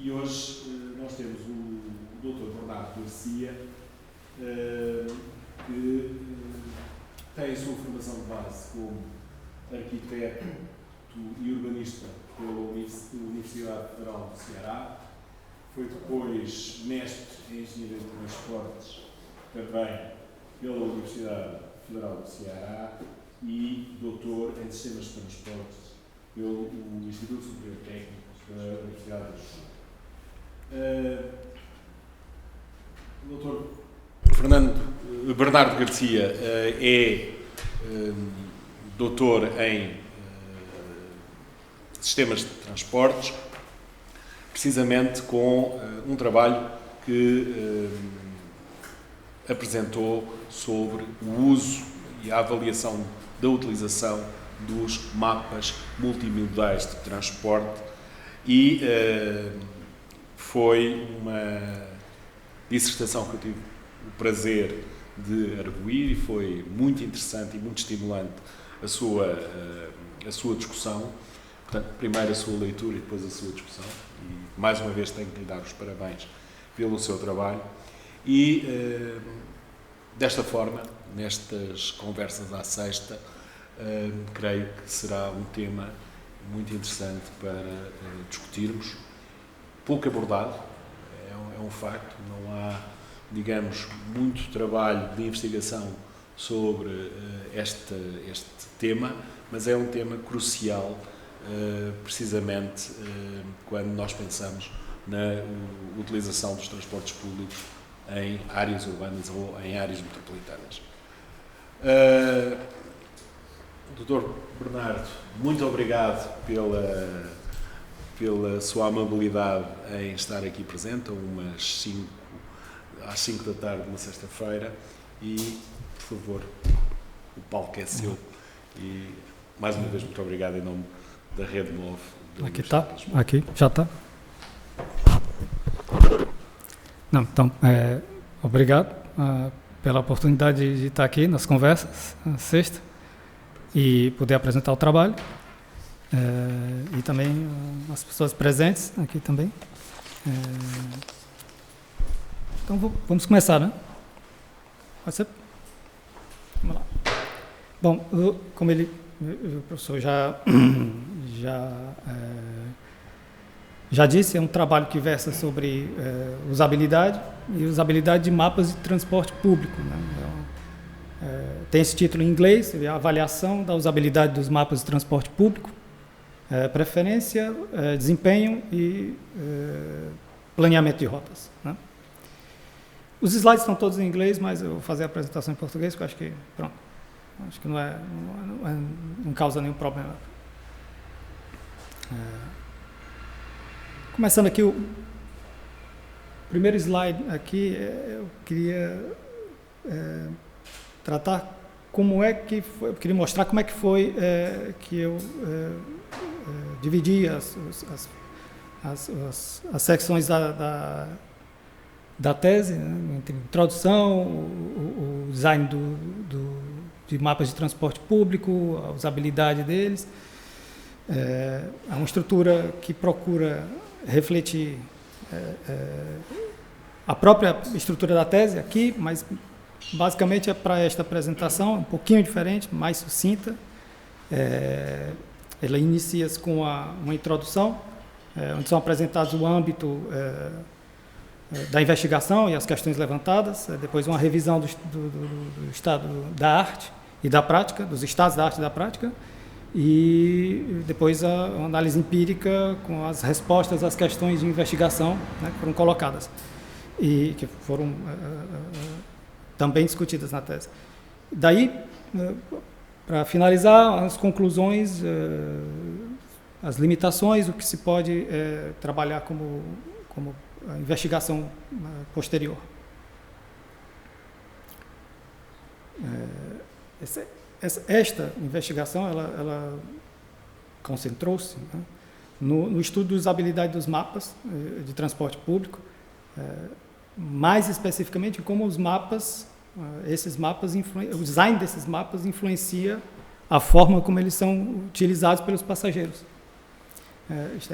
E hoje nós temos o Dr. Bernardo Garcia, que tem a sua formação de base como arquiteto e urbanista pela Universidade Federal do Ceará. Foi depois mestre em Engenharia de Transportes, também pela Universidade Federal do Ceará, e doutor em Sistemas de Transportes pelo Instituto Superior Técnico da Universidade de Lisboa. Dr. Bernardo Garcia é doutor em Sistemas de Transportes, precisamente com um trabalho que apresentou sobre o uso e a avaliação da utilização dos mapas multimodais de transporte, e foi uma dissertação que eu tive o prazer de arguir, e foi muito interessante e muito estimulante a sua discussão. Portanto, primeiro a sua leitura e depois a sua discussão, e mais uma vez tenho que lhe dar os parabéns pelo seu trabalho. E desta forma, nestas conversas à sexta, creio que será um tema muito interessante para discutirmos, pouco abordado, é um facto, não há, digamos, muito trabalho de investigação sobre este tema, mas é um tema crucial, precisamente quando nós pensamos na utilização dos transportes públicos em áreas urbanas ou em áreas metropolitanas. Dr. Bernardo, muito obrigado pela sua amabilidade em estar aqui presente às 5 da tarde de uma sexta-feira, e, por favor, o palco é seu. E, mais uma vez, muito obrigado em nome da Rede Move. Aqui está, aqui, já está. Não, então, obrigado pela oportunidade de estar aqui nas conversas, na sexta, e poder apresentar o trabalho, e também as pessoas presentes aqui também. Então, vamos começar, né? Pode ser? Vamos lá. Bom, como o professor já disse, é um trabalho que versa sobre usabilidade e usabilidade de mapas de transporte público, né? Tem esse título em inglês, a avaliação da usabilidade dos mapas de transporte público, preferência, desempenho e planeamento de rotas, né? Os slides estão todos em inglês, mas eu vou fazer a apresentação em português, porque eu acho que, pronto, acho que não causa nenhum problema. Começando aqui, o primeiro slide aqui, eu queria tratar como é que foi, eu queria mostrar como é que foi que eu dividi as secções da tese, né, entre introdução, o design de mapas de transporte público, a usabilidade deles. É uma estrutura que procura refletir a própria estrutura da tese aqui, mas basicamente é para esta apresentação, um pouquinho diferente, mais sucinta. Ela inicia-se com uma introdução, onde são apresentados o âmbito da investigação e as questões levantadas, depois uma revisão do estado da arte e da prática, dos estados da arte e da prática, e depois a análise empírica com as respostas às questões de investigação, né, que foram colocadas e que foram também discutidas na tese. Daí, para finalizar, as conclusões, as limitações, o que se pode trabalhar como a investigação posterior. Esta investigação, ela concentrou-se, né, no estudo da usabilidade dos mapas de transporte público, mais especificamente como os mapas, o design desses mapas influencia a forma como eles são utilizados pelos passageiros.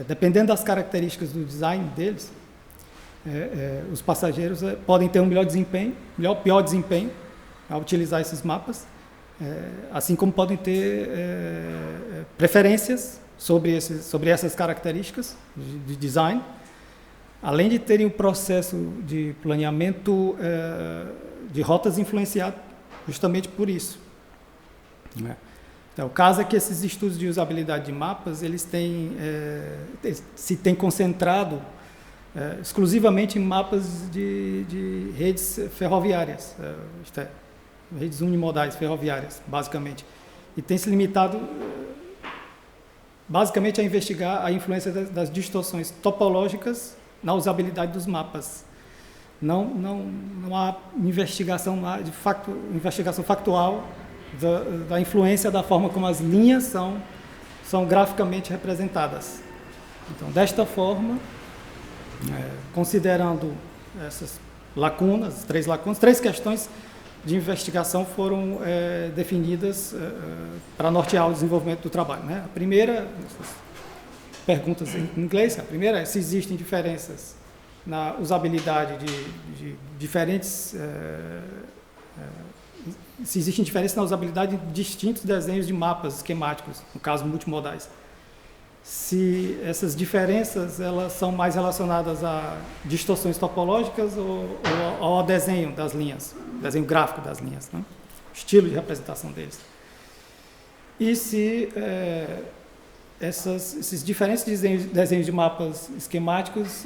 dependendo das características do design deles, os passageiros podem ter um melhor desempenho, pior desempenho ao utilizar esses mapas, assim como podem ter preferências sobre essas características de design, além de terem um processo de planeamento de rotas influenciado justamente por isso. Então, o caso é que esses estudos de usabilidade de mapas, eles se têm concentrado exclusivamente em mapas de redes ferroviárias, redes unimodais ferroviárias, basicamente. E tem se limitado, basicamente, a investigar a influência das distorções topológicas na usabilidade dos mapas. Não há investigação, investigação factual da influência da forma como as linhas são graficamente representadas. Então, desta forma, considerando essas lacunas, três questões de investigação foram definidas para nortear o desenvolvimento do trabalho. A primeira, perguntas em inglês, a primeira é se existem diferenças na usabilidade de diferentes... se existem diferenças na usabilidade de distintos desenhos de mapas esquemáticos, no caso multimodais. Se essas diferenças elas são mais relacionadas a distorções topológicas ou ao desenho das linhas, desenho gráfico das linhas, né? Estilo de representação deles. E se esses diferentes desenhos de mapas esquemáticos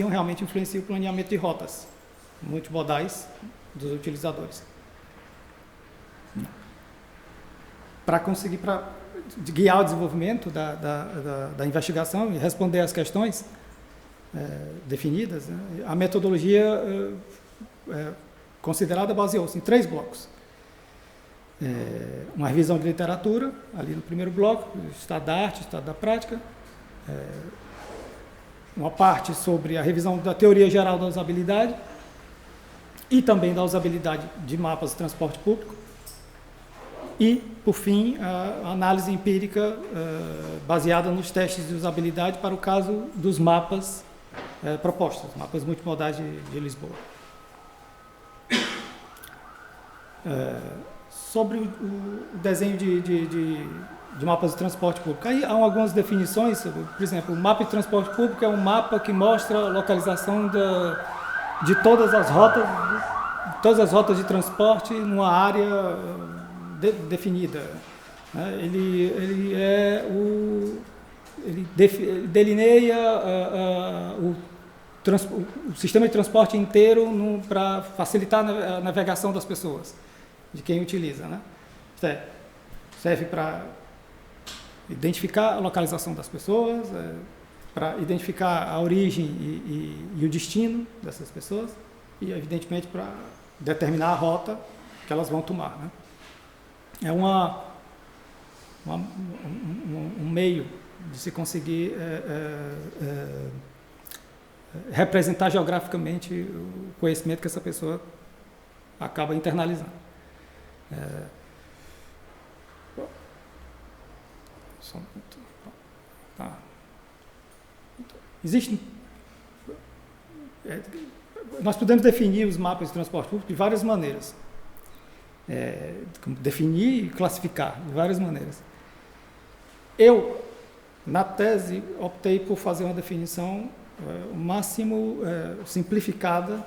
realmente influenciam o planeamento de rotas multimodais dos utilizadores. Para conseguir guiar o desenvolvimento da investigação e responder às questões definidas, né, a metodologia considerada baseou-se em 3 blocos. Uma revisão de literatura, ali no primeiro bloco, estado da arte, estado da prática, uma parte sobre a revisão da teoria geral da usabilidade e também da usabilidade de mapas de transporte público, e, por fim, a análise empírica baseada nos testes de usabilidade para o caso dos mapas propostos, mapas multimodais de Lisboa. Sobre o desenho de mapas de transporte público, aí há algumas definições, por exemplo, o mapa de transporte público é um mapa que mostra a localização de todas as rotas de transporte numa área definida. Ele delineia o sistema de transporte inteiro para facilitar a navegação das pessoas, de quem utiliza, né? Serve para identificar a localização das pessoas, para identificar a origem e o destino dessas pessoas e, evidentemente, para determinar a rota que elas vão tomar, né? É um meio de se conseguir representar geograficamente o conhecimento que essa pessoa acaba internalizando. Nós podemos definir os mapas de transporte público de várias maneiras. Definir e classificar de várias maneiras. Eu, na tese, optei por fazer uma definição o máximo simplificada,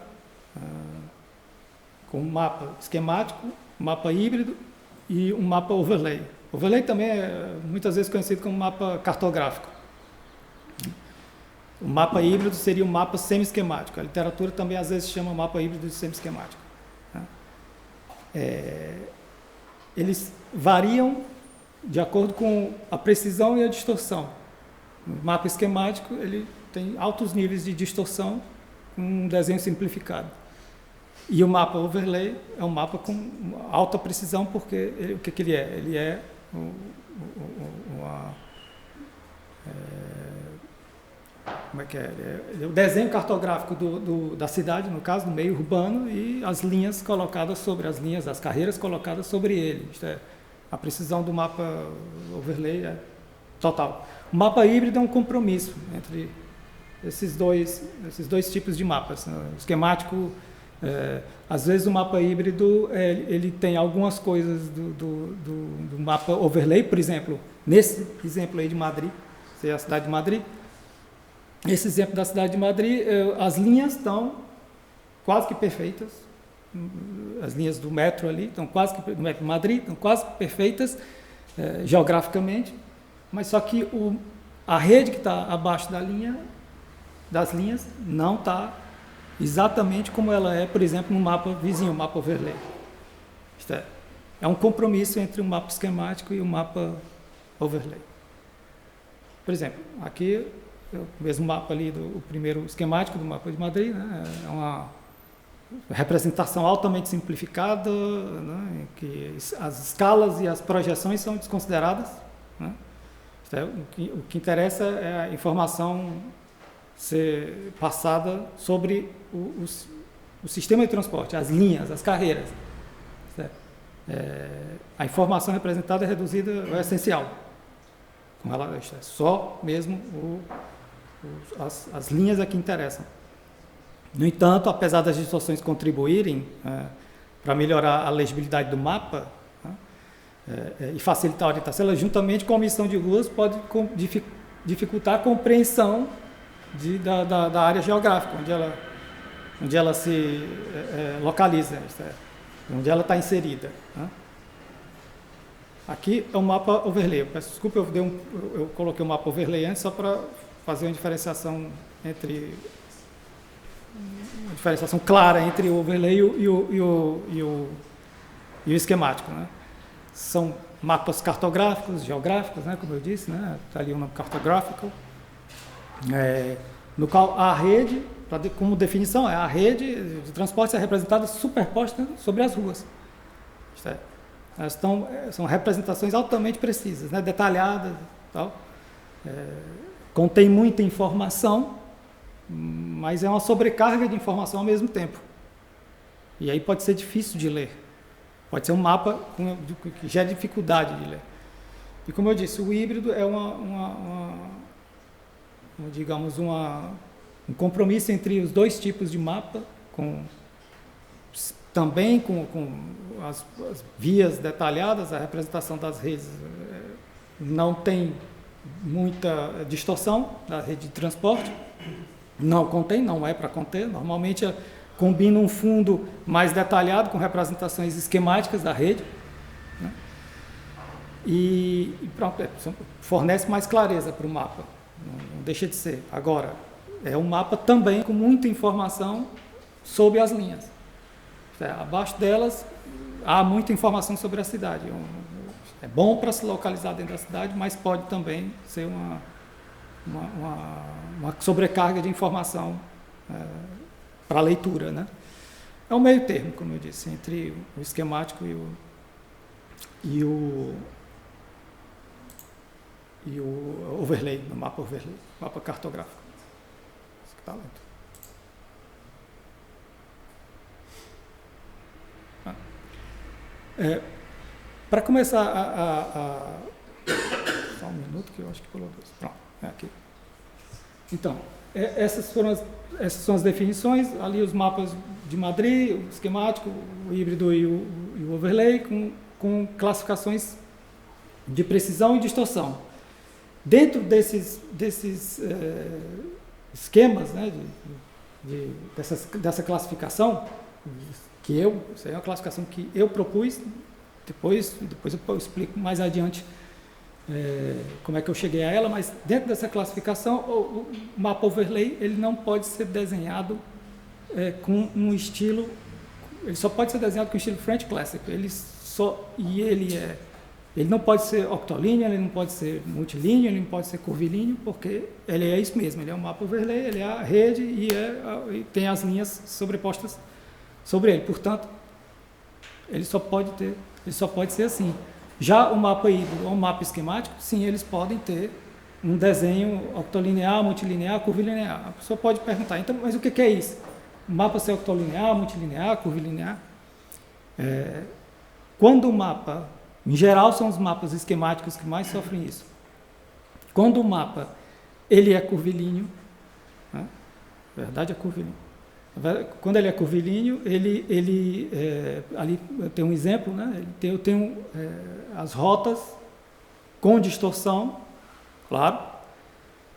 com um mapa esquemático, um mapa híbrido e um mapa overlay. Overlay também é muitas vezes conhecido como mapa cartográfico. O mapa híbrido seria um mapa semi-esquemático. A literatura também às vezes chama mapa híbrido de semi-esquemático. Eles variam de acordo com a precisão e a distorção. O mapa esquemático ele tem altos níveis de distorção com um desenho simplificado. E o mapa overlay é um mapa com alta precisão, porque o que ele é? Ele é como é que é? Ele é o desenho cartográfico da cidade, no caso, do meio urbano, e as linhas colocadas sobre as linhas, as carreiras colocadas sobre ele. Isto é, a precisão do mapa overlay é total. O mapa híbrido é um compromisso entre esses dois tipos de mapas, né? O esquemático, às vezes o mapa híbrido ele tem algumas coisas do mapa overlay, por exemplo, nesse exemplo aí de Madrid, essa é a cidade de Madrid. Esse exemplo da cidade de Madrid, as linhas estão quase que perfeitas, as linhas do metro ali estão quase que, do metro de Madrid, estão quase perfeitas geograficamente, mas só que a rede que está abaixo das linhas não está exatamente como ela é, por exemplo, no mapa vizinho, o mapa overlay. Isto é um compromisso entre o mapa esquemático e o mapa overlay. Por exemplo, aqui, o mesmo mapa ali, o primeiro esquemático do mapa de Madrid, né, é uma representação altamente simplificada, né, em que as escalas e as projeções são desconsideradas, né. O que interessa é a informação ser passada sobre o sistema de transporte, as linhas, as carreiras. A informação representada é reduzida ao essencial. Com ela, só mesmo as linhas é que interessam. No entanto, apesar das distorções contribuírem para melhorar a legibilidade do mapa, e facilitar a orientação, ela, juntamente com a omissão de ruas, pode dificultar a compreensão da área geográfica, onde ela se localiza, onde ela está inserida. Né? Aqui é um mapa overlay. Eu peço desculpa, eu coloquei o mapa overlay antes só para fazer uma diferenciação clara entre o overlay e o esquemático. Né? São mapas cartográficos, geográficos, né, como eu disse, né, está ali o nome cartográfico, no qual a rede, como definição, a rede de transporte é representada superposta sobre as ruas. São representações altamente precisas, né, detalhadas, tal. Contém muita informação, mas é uma sobrecarga de informação ao mesmo tempo. E aí pode ser difícil de ler. Pode ser um mapa que gera dificuldade de ler. E como eu disse, o híbrido é um compromisso entre os dois tipos de mapa, também com as vias detalhadas, a representação das redes não tem muita distorção da rede de transporte, não é para conter, normalmente combina um fundo mais detalhado com representações esquemáticas da rede, né? E pronto, fornece mais clareza para o mapa, não deixa de ser. Agora, é um mapa também com muita informação sobre as linhas. Abaixo delas há muita informação sobre a cidade. É bom para se localizar dentro da cidade, mas pode também ser uma sobrecarga de informação para a leitura, né? É um meio termo, como eu disse, entre o esquemático e o overlay, no mapa overlay, mapa cartográfico. Esse que está lento. Para começar só um minuto que eu acho que pulou dois. Pronto, aqui. Então, essas são as definições, ali os mapas de Madrid, o esquemático, o híbrido e o overlay, com classificações de precisão e distorção. Dentro desses esquemas, né, dessa classificação, isso é uma classificação que eu propus, depois eu explico mais adiante como é que eu cheguei a ela, mas dentro dessa classificação, o mapa overlay ele não pode ser desenhado com um estilo, ele só pode ser desenhado com o estilo French Classic, ele não pode ser octolíneo, ele não pode ser multilíneo, ele não pode ser curvilíneo, porque ele é isso mesmo, ele é um mapa overlay, ele é a rede e tem as linhas sobrepostas sobre ele, portanto, ele só pode ser assim. Já o mapa híbrido ou o mapa esquemático, sim, eles podem ter um desenho octolinear, multilinear, curvilinear. A pessoa pode perguntar, então, mas o que é isso? O mapa ser octolinear, multilinear, curvilinear? Quando o mapa, em geral, são os mapas esquemáticos que mais sofrem isso. Quando o mapa ele é curvilíneo, né? Na verdade é curvilíneo. Quando ele é curvilíneo, ali tem um exemplo, né? Eu tenho as rotas com distorção, claro,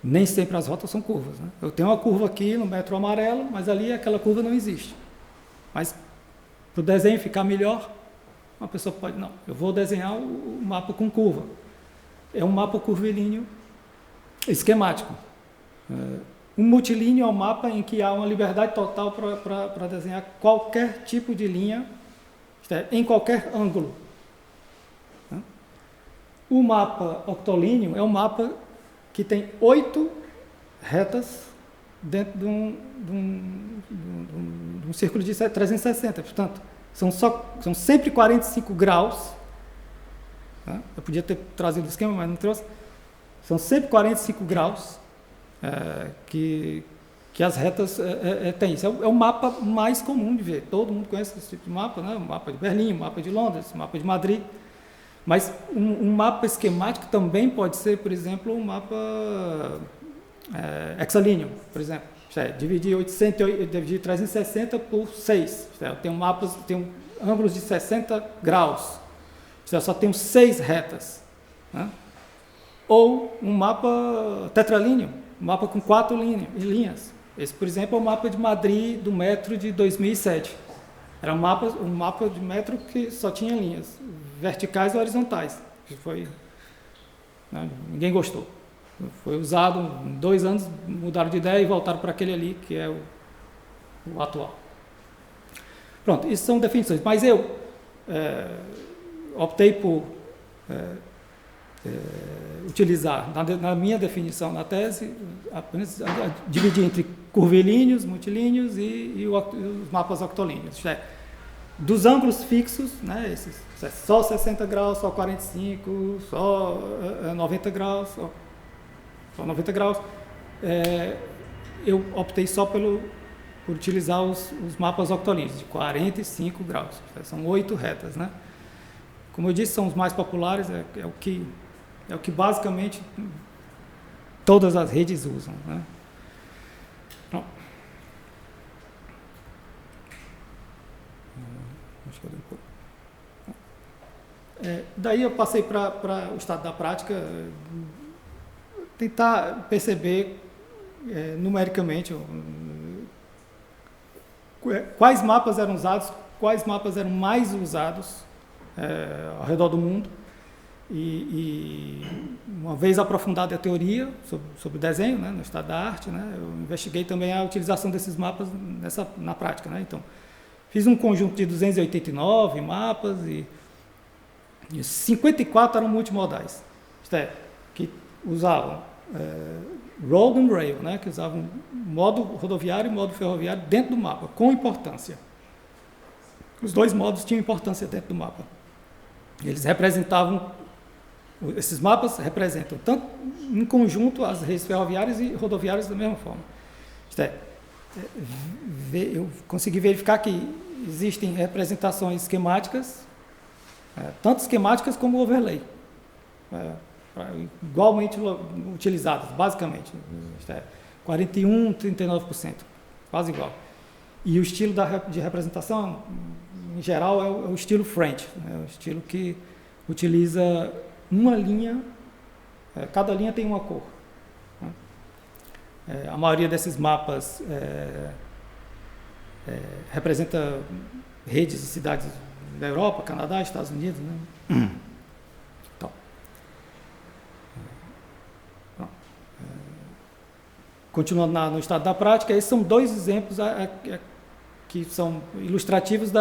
nem sempre as rotas são curvas, né? Eu tenho uma curva aqui no metro amarelo, mas ali aquela curva não existe. Mas para o desenho ficar melhor, uma pessoa pode, não, eu vou desenhar o mapa com curva. É um mapa curvilíneo esquemático. Um multilíneo é um mapa em que há uma liberdade total para desenhar qualquer tipo de linha, em qualquer ângulo. O mapa octolíneo é um mapa que tem 8 retas dentro de um círculo de 360. Portanto, são sempre 45 graus. Né? Eu podia ter trazido o esquema, mas não trouxe. São sempre 45 graus que as retas têm. Isso é o mapa mais comum de ver. Todo mundo conhece esse tipo de mapa, né? O mapa de Berlim, o mapa de Londres, o mapa de Madrid. Mas um mapa esquemático também pode ser, por exemplo, um mapa hexalíneo, por exemplo. Dividir 360 por 6. Eu tenho ângulos de 60 graus. Eu só tenho 6 retas. Né? Ou um mapa tetralíneo, um mapa com 4 linhas. Esse, por exemplo, é o mapa de Madrid do metro de 2007. Era um mapa de metro que só tinha linhas verticais e horizontais. Ninguém gostou. Foi usado, em 2 anos mudaram de ideia e voltaram para aquele ali, que é o atual. Pronto, isso são definições. Mas eu optei por utilizar, na minha definição, na tese, apenas dividir entre curvilíneos, multilíneos e os mapas octolíneos. Dos ângulos fixos, né, só 60 graus, só 45, só 90 graus, só 90 graus, eu optei só por utilizar os mapas octolíneos, de 45 graus. São 8 retas, né? Como eu disse, são os mais populares, é o que basicamente todas as redes usam, né? Pronto. Acho que eu dei um pouco. Daí eu passei para o estado da prática, tentar perceber numericamente quais mapas eram usados, quais mapas eram mais usados ao redor do mundo. E uma vez aprofundada a teoria sobre desenho, né, no estado da arte, né, eu investiguei também a utilização desses mapas na prática, né? Então, fiz um conjunto de 289 mapas e 54 eram multimodais, que usavam road and rail, né, que usavam modo rodoviário e modo ferroviário dentro do mapa, com importância. Os 2 modos tinham importância dentro do mapa. Eles representavam, esses mapas representam tanto em conjunto as redes ferroviárias e rodoviárias da mesma forma. Eu consegui verificar que existem representações esquemáticas, tanto esquemáticas como overlay, igualmente utilizadas, basicamente. 41%, 39%, quase igual. E o estilo de representação, em geral, é o estilo French, o estilo que utiliza uma linha, cada linha tem uma cor. A maioria desses mapas representa redes e cidades da Europa, Canadá, Estados Unidos, né? Então, continuando no estado da prática, esses são 2 exemplos que são ilustrativos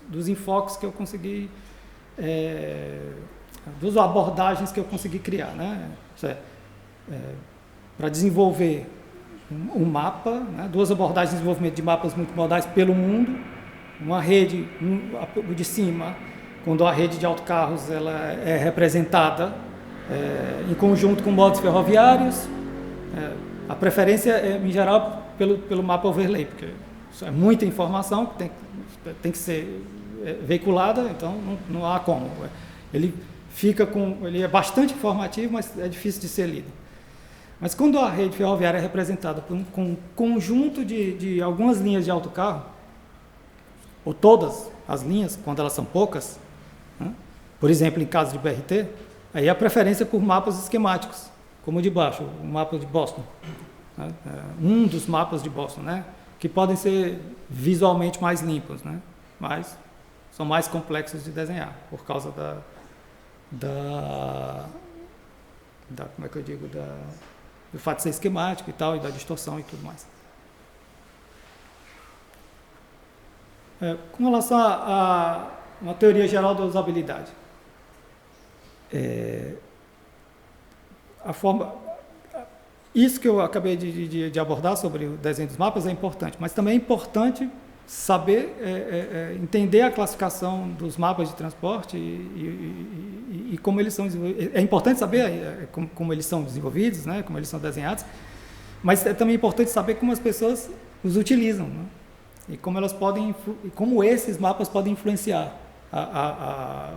dos enfoques que eu consegui, das abordagens que eu consegui criar, né? Para desenvolver um mapa, né? 2 abordagens de desenvolvimento de mapas multimodais pelo mundo, uma rede de cima, quando a rede de autocarros ela é representada em conjunto com modos ferroviários, a preferência é, em geral, pelo mapa overlay, porque isso é muita informação que tem que ser veiculada, então não há como. Ele ele é bastante informativo, mas é difícil de ser lido. Mas quando a rede ferroviária é representada por um conjunto de algumas linhas de autocarro, ou todas as linhas, quando elas são poucas, né? Por exemplo, em caso de BRT, aí a preferência por mapas esquemáticos, como o de baixo, o mapa de Boston, né? Um dos mapas de Boston, né? Que podem ser visualmente mais limpos, né? Mas são mais complexos de desenhar, por causa como é que eu digo, do fato de ser esquemático e tal, e da distorção e tudo mais. Com relação a uma teoria geral da usabilidade, isso que eu acabei de abordar sobre o desenho dos mapas é importante, mas também é importante saber, entender a classificação dos mapas de transporte e como eles são desenvolvidos. É importante saber como eles são desenvolvidos, né, como eles são desenhados, mas é também importante saber como as pessoas os utilizam, né, e como esses mapas podem influenciar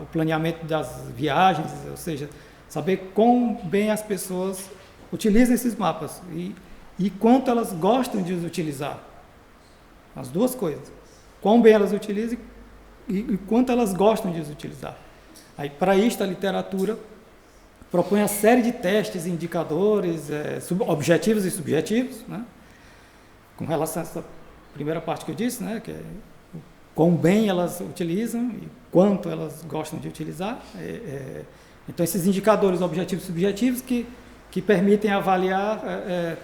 o planeamento das viagens, ou seja, saber quão bem as pessoas utilizam esses mapas e quanto elas gostam de os utilizar. As duas coisas. Quão bem elas utilizam e quanto elas gostam de os utilizar. Aí, para isto, a literatura propõe uma série de testes e indicadores, objetivos e subjetivos, né? Com relação a essa primeira parte que eu disse, né? Que é quão bem elas utilizam e quanto elas gostam de utilizar. Então, esses indicadores objetivos e subjetivos que permitem avaliar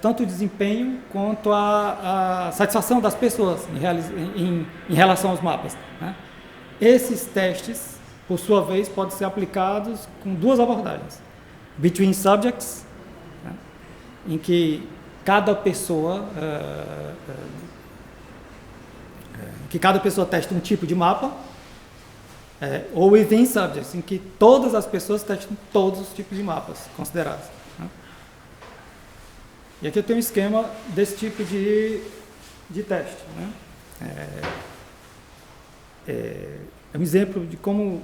tanto o desempenho quanto a satisfação das pessoas em relação aos mapas, né? Esses testes, por sua vez, podem ser aplicados com duas abordagens. Between subjects, né? Em que cada pessoa testa um tipo de mapa, ou within subjects, em que todas as pessoas testam todos os tipos de mapas considerados. E aqui eu tenho um esquema desse tipo de teste, né? É um exemplo de como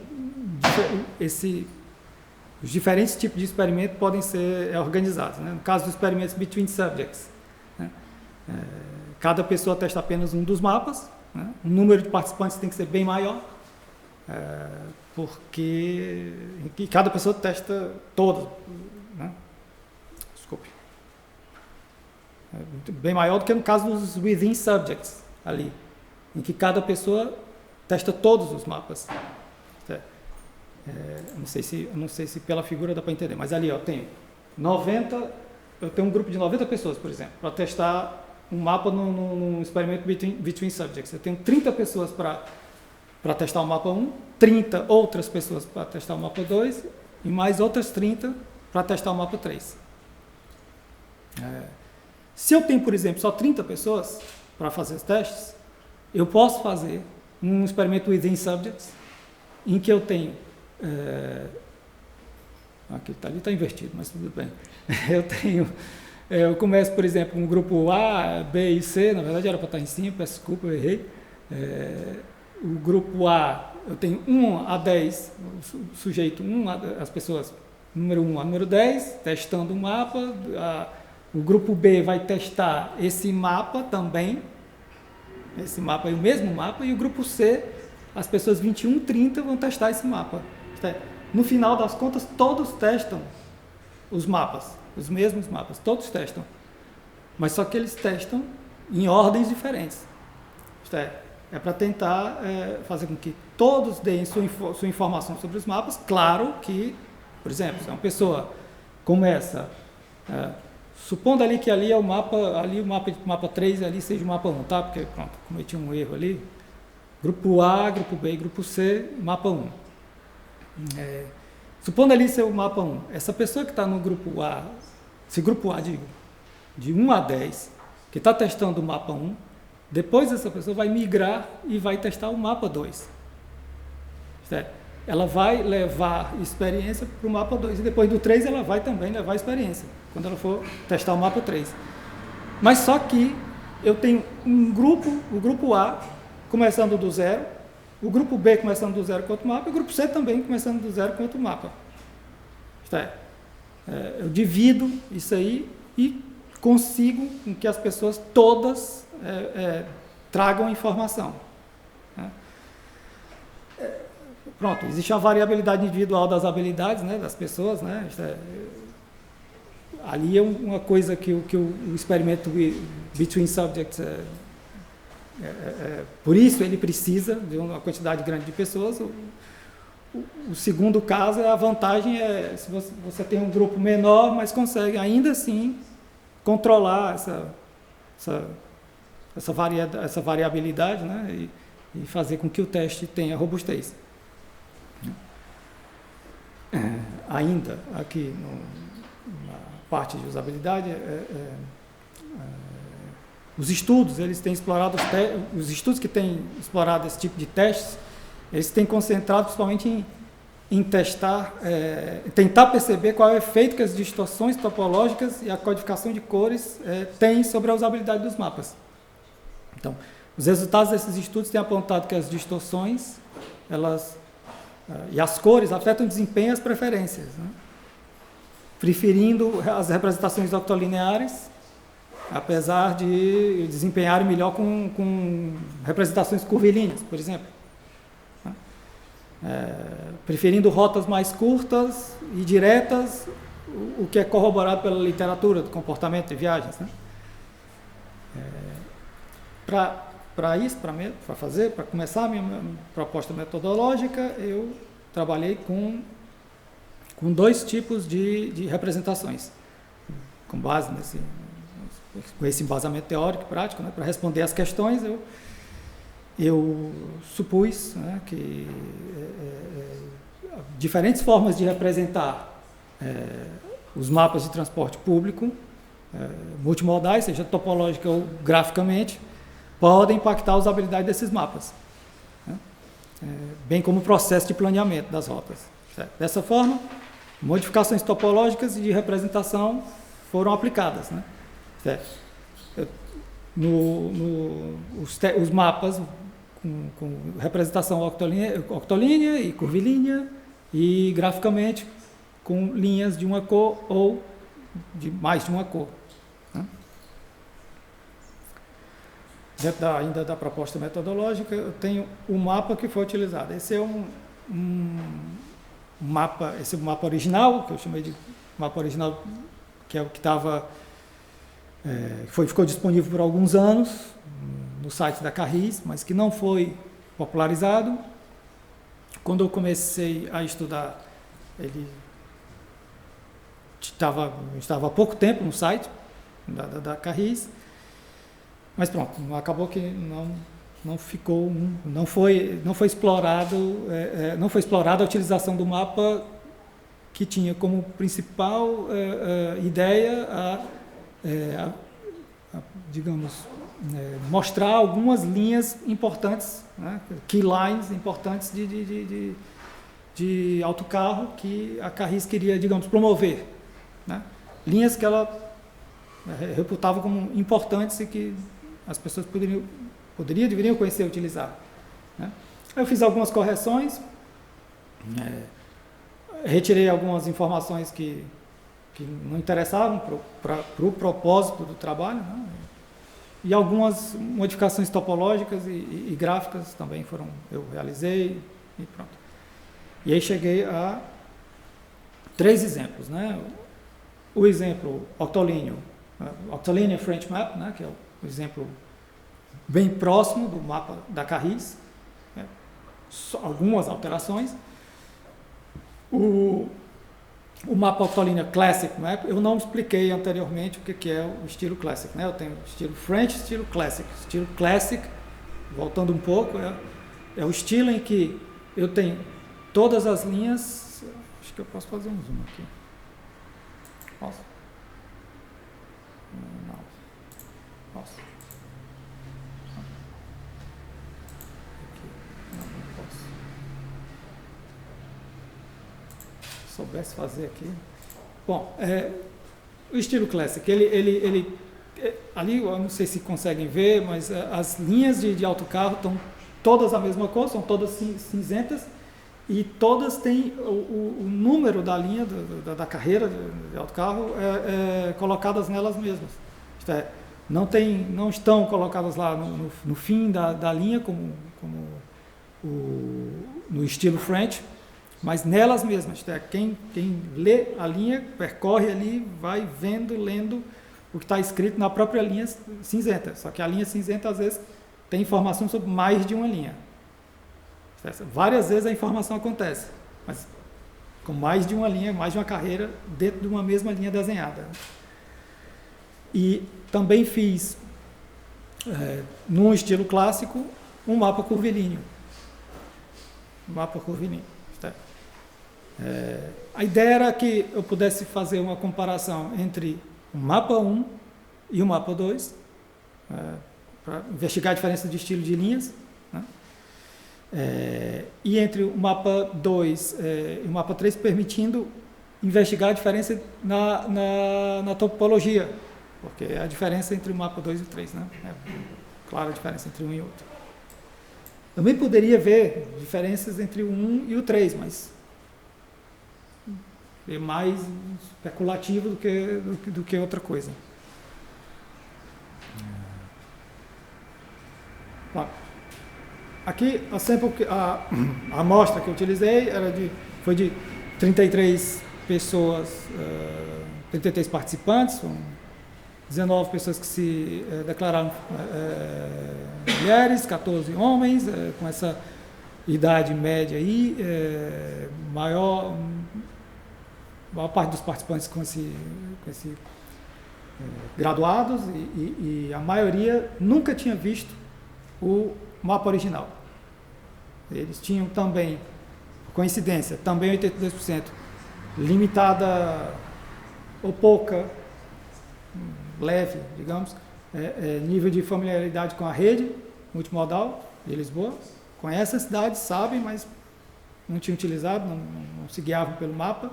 os diferentes tipos de experimento podem ser organizados, né? No caso dos experimentos between subjects, né? Cada pessoa testa apenas um dos mapas, né? O número de participantes tem que ser bem maior, porque cada pessoa testa todos, né? Desculpe. Bem maior do que no caso dos within subjects, ali, em que cada pessoa testa todos os mapas. Não sei se pela figura dá para entender, mas ali eu tenho um grupo de 90 pessoas, por exemplo, para testar um mapa num experimento between subjects. Eu tenho 30 pessoas para testar o mapa 1, 30 outras pessoas para testar o mapa 2 e mais outras 30 para testar o mapa 3. Se eu tenho, por exemplo, só 30 pessoas para fazer os testes, eu posso fazer um experimento within subjects, em que eu tenho... aqui ali está invertido, mas tudo bem. Eu começo, por exemplo, um grupo A, B e C, na verdade era para estar em cima, peço desculpa, eu errei. O grupo A, eu tenho 1 a 10, o sujeito 1, as pessoas número 1 a número 10, testando o mapa. O grupo B vai testar esse mapa também, esse mapa é o mesmo mapa, e o grupo C, as pessoas 21, 30 vão testar esse mapa. No final das contas, todos testam os mapas, os mesmos mapas, todos testam, mas só que eles testam em ordens diferentes. É para tentar fazer com que todos deem sua informação sobre os mapas. Claro que, por exemplo, se uma pessoa começa... supondo ali que ali é o mapa, mapa 3 ali seja o mapa 1, tá? Porque, pronto, cometi um erro ali. Grupo A, grupo B e grupo C, mapa 1. Supondo ali ser o mapa 1, essa pessoa que está no grupo A, esse grupo A de 1 a 10, que está testando o mapa 1, depois essa pessoa vai migrar e vai testar o mapa 2. Ela vai levar experiência para o mapa 2 e depois do 3 ela vai também levar experiência, quando ela for testar o mapa 3. Mas só que eu tenho o grupo A começando do zero, o grupo B começando do zero com outro mapa e o grupo C também começando do zero com outro mapa. Eu divido isso aí e consigo que as pessoas todas tragam informação. Né? Pronto, existe uma variabilidade individual das habilidades, né, das pessoas, né? Ali é uma coisa que o experimento between subjects, por isso ele precisa de uma quantidade grande de pessoas. O segundo caso, a vantagem é se você tem um grupo menor, mas consegue ainda assim controlar essa variabilidade, né, e fazer com que o teste tenha robustez. Ainda aqui na parte de usabilidade, os estudos, eles têm explorado os estudos que têm explorado esse tipo de testes, eles têm concentrado principalmente em testar, tentar perceber qual é o efeito que as distorções topológicas e a codificação de cores têm sobre a usabilidade dos mapas. Então, os resultados desses estudos têm apontado que as distorções, e as cores afetam o desempenho e as preferências, né? Preferindo as representações octolineares, apesar de desempenharem melhor com representações curvilíneas, por exemplo. Preferindo rotas mais curtas e diretas, o que é corroborado pela literatura do comportamento de viagens, né? Para começar a minha proposta metodológica, eu trabalhei com 2 tipos de representações, com base com esse embasamento teórico e prático, né? Para responder às questões, eu supus, né, que diferentes formas de representar os mapas de transporte público, multimodais, seja topológica ou graficamente, podem impactar a usabilidade desses mapas, né? Bem como o processo de planeamento das rotas. Certo? Dessa forma, modificações topológicas e de representação foram aplicadas, né? Certo? Os mapas com representação octolínea e curvilínea, e graficamente com linhas de uma cor ou de mais de uma cor. Né? Dentro ainda da proposta metodológica, eu tenho o mapa que foi utilizado. Esse é um mapa, esse é o mapa original, que eu chamei de mapa original, que é o que ficou disponível por alguns anos no site da Carris, mas que não foi popularizado. Quando eu comecei a estudar, ele estava há pouco tempo no site da Carris, mas pronto, acabou que não foi explorada a utilização do mapa, que tinha como principal ideia digamos, mostrar algumas linhas importantes, né, key lines importantes de autocarro que a Carris queria, digamos, promover, né? Linhas que ela reputava como importantes e que as pessoas deveriam conhecer e utilizar, né? Eu fiz algumas correções, retirei algumas informações que não interessavam para o propósito do trabalho, né? E algumas modificações topológicas e gráficas também eu realizei, e pronto. E aí cheguei a 3 exemplos, né? O exemplo octolíneo, Octolinear French Map, né? Que é o exemplo bem próximo do mapa da Carris, né? Algumas alterações. O mapa Octolinear Classic Map, eu não expliquei anteriormente o que é o estilo Classic, né? Eu tenho o estilo French, estilo Classic. Estilo Classic, voltando um pouco, é o estilo em que eu tenho todas as linhas. Acho que eu posso fazer um zoom aqui. Posso? Não. Posso? Aqui. Não posso. Se soubesse fazer aqui. Bom, o estilo Classic, ele ali, eu não sei se conseguem ver, mas as linhas de autocarro estão todas a mesma cor, são todas cinzentas, e todas têm o número da linha da carreira de autocarro colocadas nelas mesmas. Isto é, não estão colocadas lá no fim da linha, como no estilo French, mas nelas mesmas. Isto é, quem lê a linha, percorre ali, vai lendo o que está escrito na própria linha cinzenta. Só que a linha cinzenta, às vezes, tem informação sobre mais de uma linha. Várias vezes a informação acontece, mas com mais de uma linha, mais de uma carreira, dentro de uma mesma linha desenhada. E também fiz, num estilo clássico, um mapa curvilíneo. A ideia era que eu pudesse fazer uma comparação entre o mapa 1 e o mapa 2, para investigar a diferença de estilo de linhas, né? E entre o mapa 2 e o mapa 3, permitindo investigar a diferença na topologia, porque é a diferença entre o mapa 2 e o 3, né? É clara a diferença entre um e outro. Também poderia ver diferenças entre o 1 e o 3, mas é mais especulativo do que outra coisa. Bom, aqui a amostra que eu utilizei foi de 33 pessoas, 33 participantes, são 19 pessoas que se declararam mulheres, 14 homens, com essa idade média aí, maior parte dos participantes com esse graduados e a maioria nunca tinha visto o mapa original. Eles tinham também, coincidência, também 82%, limitada ou pouca, leve, digamos, nível de familiaridade com a rede multimodal de Lisboa. Conhecem a cidade, sabem, mas não tinham utilizado, não se guiavam pelo mapa,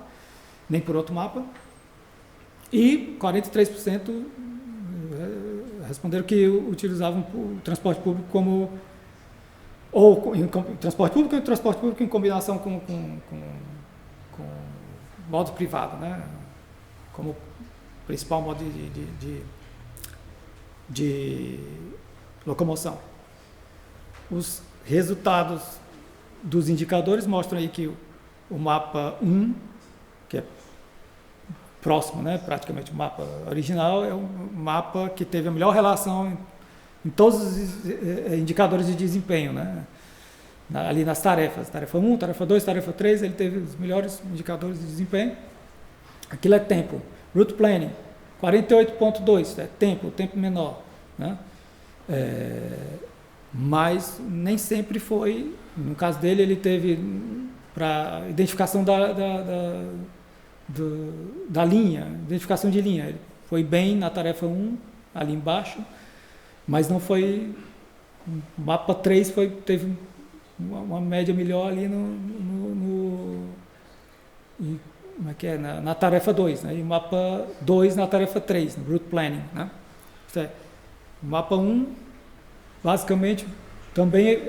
nem por outro mapa. E 43% responderam que utilizavam o transporte público transporte público em combinação com modo privado, né? Como principal modo de locomoção. Os resultados dos indicadores mostram aí que o mapa 1, que é próximo, né, praticamente o mapa original, é um mapa que teve a melhor relação em todos os indicadores de desempenho, né, ali nas tarefas, tarefa 1, tarefa 2, tarefa 3, ele teve os melhores indicadores de desempenho. Aquilo é tempo. Route Planning, 48.2, tempo menor, né, mas nem sempre foi, no caso dele, ele teve para identificação da linha, identificação de linha. Ele foi bem na tarefa 1, ali embaixo, mas não foi. O mapa 3 teve uma média melhor ali como é que é? Na tarefa 2, né? E o mapa 2 na tarefa 3, no Route Planning, né? O mapa 1, basicamente, também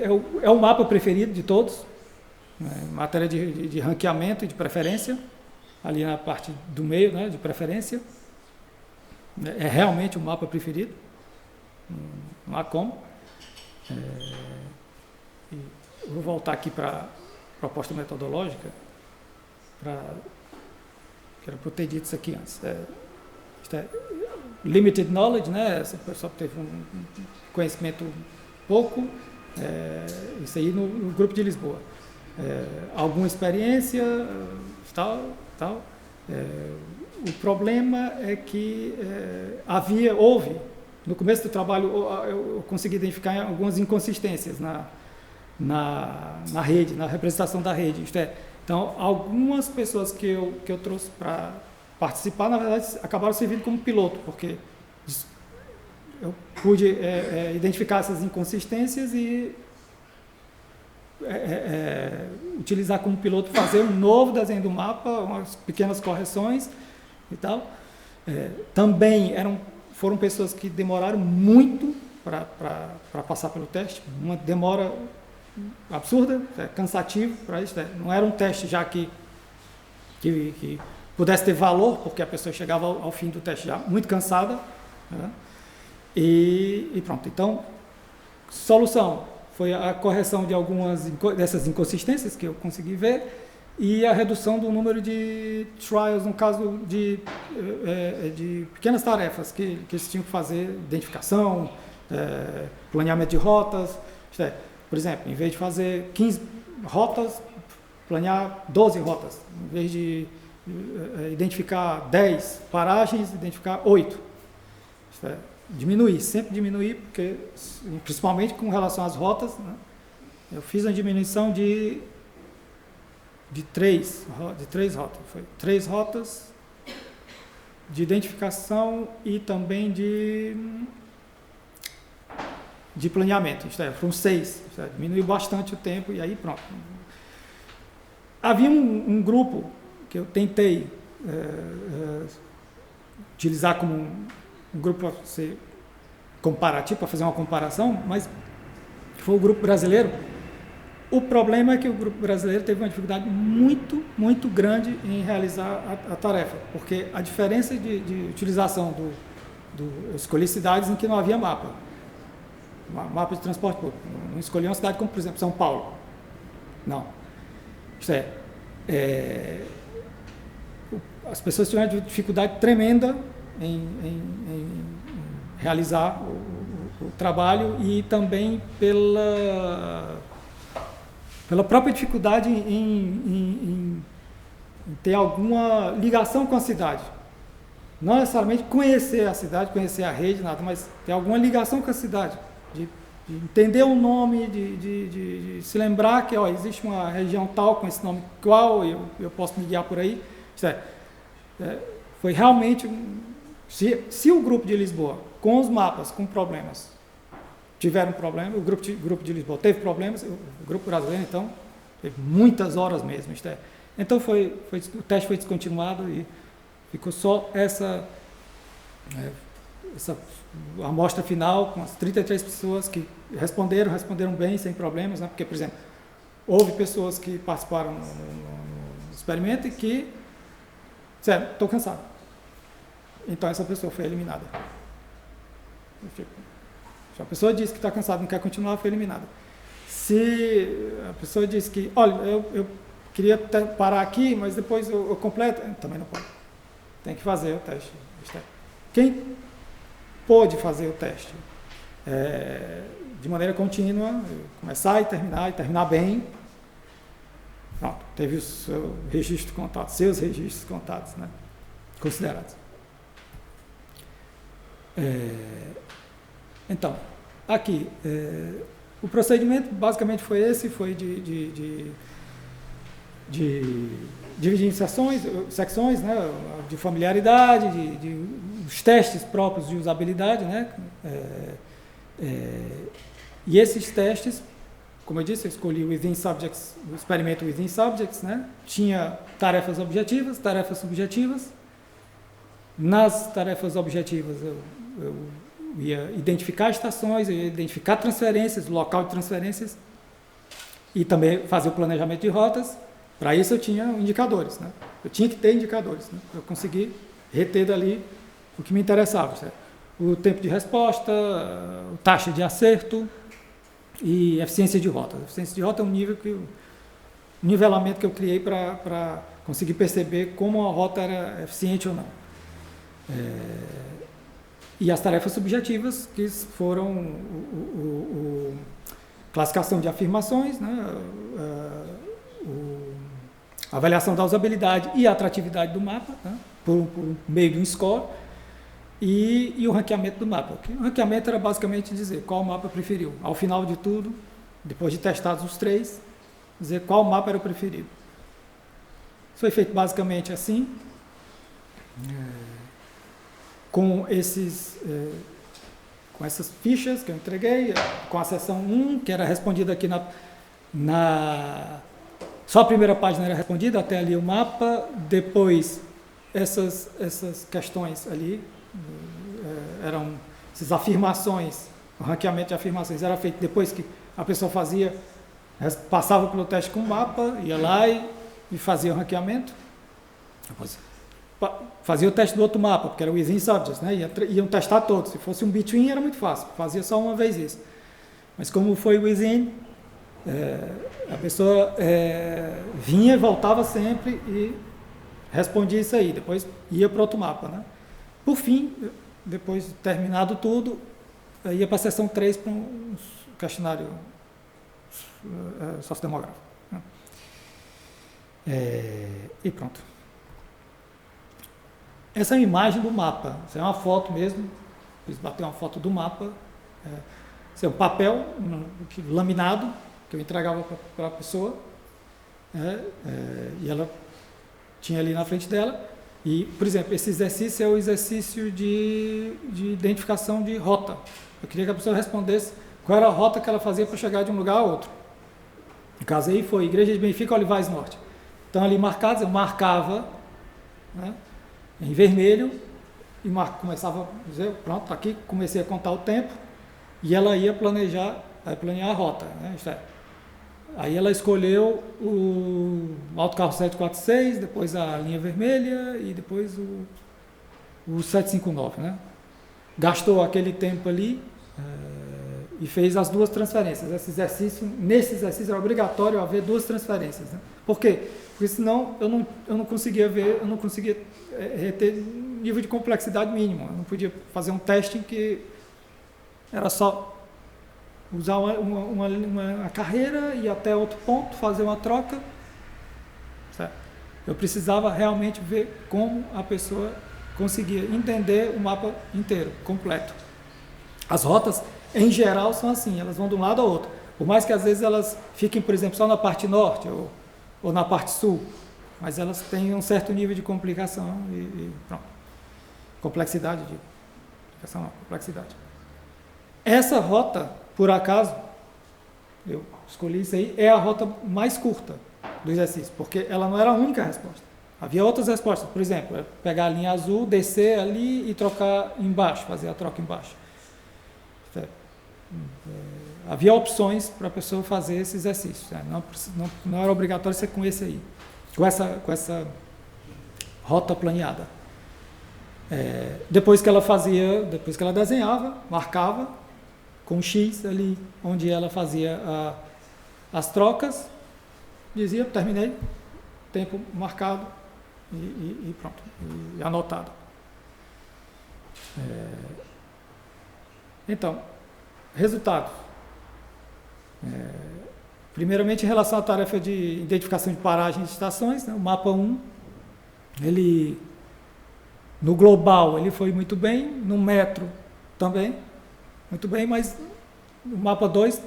é o mapa preferido de todos, né? Em matéria de ranqueamento e de preferência, ali na parte do meio, né, de preferência. É realmente o mapa preferido, não há como. Eu vou voltar aqui para a proposta metodológica, quero ter dito isso aqui antes. Limited knowledge, né? Essa pessoa teve um conhecimento pouco, isso aí no grupo de Lisboa. Alguma experiência, tal. O problema é que houve, no começo do trabalho, eu consegui identificar algumas inconsistências na rede, na representação da rede. Então, algumas pessoas que eu trouxe para participar, na verdade, acabaram servindo como piloto, porque eu pude identificar essas inconsistências e utilizar como piloto, fazer um novo desenho do mapa, umas pequenas correções e tal. Também foram pessoas que demoraram muito para passar pelo teste, uma demora absurda, cansativo para isso. Não era um teste já que pudesse ter valor, porque a pessoa chegava ao fim do teste já muito cansada. Né? E pronto. Então, solução foi a correção de algumas dessas inconsistências que eu consegui ver e a redução do número de trials, no caso de pequenas tarefas que eles tinham que fazer, identificação, planeamento de rotas. Por exemplo, em vez de fazer 15 rotas, planear 12 rotas. Em vez de identificar 10 paragens, identificar 8. Diminuir, sempre diminuir, porque, principalmente com relação às rotas, né, eu fiz uma diminuição de 3 rotas. Foi 3 rotas de identificação e também de planeamento. Foram 6. Diminuiu bastante o tempo e aí pronto. Havia um grupo que eu tentei utilizar como um grupo para ser comparativo, para fazer uma comparação, mas foi o grupo brasileiro. O problema é que o grupo brasileiro teve uma dificuldade muito, muito grande em realizar a tarefa, porque a diferença de utilização eu escolhi cidades em que não havia mapa de transporte público. Não escolhi uma cidade como, por exemplo, São Paulo. Não. As pessoas tiveram uma dificuldade tremenda em realizar o trabalho e também pela própria dificuldade em ter alguma ligação com a cidade. Não necessariamente conhecer a cidade, conhecer a rede, nada, mas ter alguma ligação com a cidade, de entender o nome, de se lembrar que existe uma região tal com esse nome qual, eu posso me guiar por aí. Foi realmente, se o grupo de Lisboa, com os mapas, com problemas, tiveram problema, o grupo de Lisboa teve problemas, o grupo brasileiro, então, teve muitas horas mesmo. Então, o teste foi descontinuado e ficou só essa amostra final, com as 33 pessoas que responderam bem, sem problemas, né? Porque, por exemplo, houve pessoas que participaram no experimento e que disseram, estou cansado. Então, essa pessoa foi eliminada. Se a pessoa diz que está cansada e não quer continuar, foi eliminada. Se a pessoa diz que, olha, eu queria parar aqui, mas depois eu completo, também não pode. Tem que fazer o teste. Quem pôde fazer o teste de maneira contínua, começar e terminar bem, pronto, teve o seu registro de contato, seus registros de contatos, né, considerados. Então, aqui, o procedimento basicamente foi esse, foi de dividir em secções, né, de familiaridade, os testes próprios de usabilidade, né, e esses testes, como eu disse, eu escolhi o experimento Within Subjects, né, tinha tarefas objetivas, tarefas subjetivas. Nas tarefas objetivas eu ia identificar estações, eu ia identificar transferências, local de transferências e também fazer o planejamento de rotas. Para isso eu tinha indicadores, né? Eu tinha que ter indicadores, né? Para eu conseguir reter dali o que me interessava, certo? O tempo de resposta, a taxa de acerto e eficiência de rota. A eficiência de rota é um nivelamento que eu criei para conseguir perceber como a rota era eficiente ou não. E as tarefas subjetivas, que foram classificação de afirmações, né? A avaliação da usabilidade e a atratividade do mapa, né? por meio de um score, e o ranqueamento do mapa. O ranqueamento era basicamente dizer qual mapa preferiu. Ao final de tudo, depois de testados os 3, dizer qual mapa era o preferido. Isso foi feito basicamente assim, com essas fichas que eu entreguei, com a seção 1, que era respondida aqui só a primeira página era respondida, até ali o mapa, depois essas questões ali, eram essas afirmações, o ranqueamento de afirmações era feito depois que a pessoa fazia passava pelo teste com o mapa, ia lá e fazia o ranqueamento. Depois fazia o teste do outro mapa, porque era o within subjects, né? Iam testar todos. Se fosse um between era muito fácil, fazia só uma vez isso. Mas como foi o within, a pessoa vinha e voltava sempre e respondia isso aí, depois ia para outro mapa, né? Por fim, depois de terminado tudo, ia para a seção 3 para um questionário sociodemográfico, né? E pronto. Essa é a imagem do mapa, isso é uma foto mesmo, fiz bater uma foto do mapa, isso é um papel laminado que eu entregava para a pessoa, e ela tinha ali na frente dela, e, por exemplo, esse exercício é o exercício de identificação de rota. Eu queria que a pessoa respondesse qual era a rota que ela fazia para chegar de um lugar a outro. No caso aí foi Igreja de Benfica, Olivais Norte. Então ali marcados, eu marcava, né, em vermelho, e começava a dizer, pronto, aqui comecei a contar o tempo, e ela ia planear a rota, né, aí ela escolheu o autocarro 746, depois a linha vermelha e depois o 759, né? Gastou aquele tempo ali e fez as duas transferências. Nesse exercício era obrigatório haver duas transferências, né? Por quê? Porque senão eu não conseguia ver, eu não conseguia ter nível de complexidade mínimo. Eu não podia fazer um teste em que era só usar uma carreira, ir até outro ponto, fazer uma troca, certo? Eu precisava realmente ver como a pessoa conseguia entender o mapa inteiro, completo. As rotas, em geral, são assim, elas vão de um lado ao outro. Por mais que às vezes elas fiquem, por exemplo, só na parte norte ou na parte sul, mas elas têm um certo nível de complicação e pronto. Complexidade. Essa rota, por acaso, eu escolhi isso aí, é a rota mais curta do exercício, porque ela não era a única resposta. Havia outras respostas, por exemplo, pegar a linha azul, descer ali e trocar embaixo, fazer a troca embaixo. Havia opções para a pessoa fazer esse exercício, não era obrigatório ser com esse aí, com essa rota planeada. Depois que ela desenhava, marcava com X ali, onde ela fazia as trocas, dizia, terminei, tempo marcado e pronto, e anotado. Então, resultados. Primeiramente, em relação à tarefa de identificação de paragens de estações, né, o mapa 1, no global, ele foi muito bem, no metro também, muito bem, mas o mapa 2,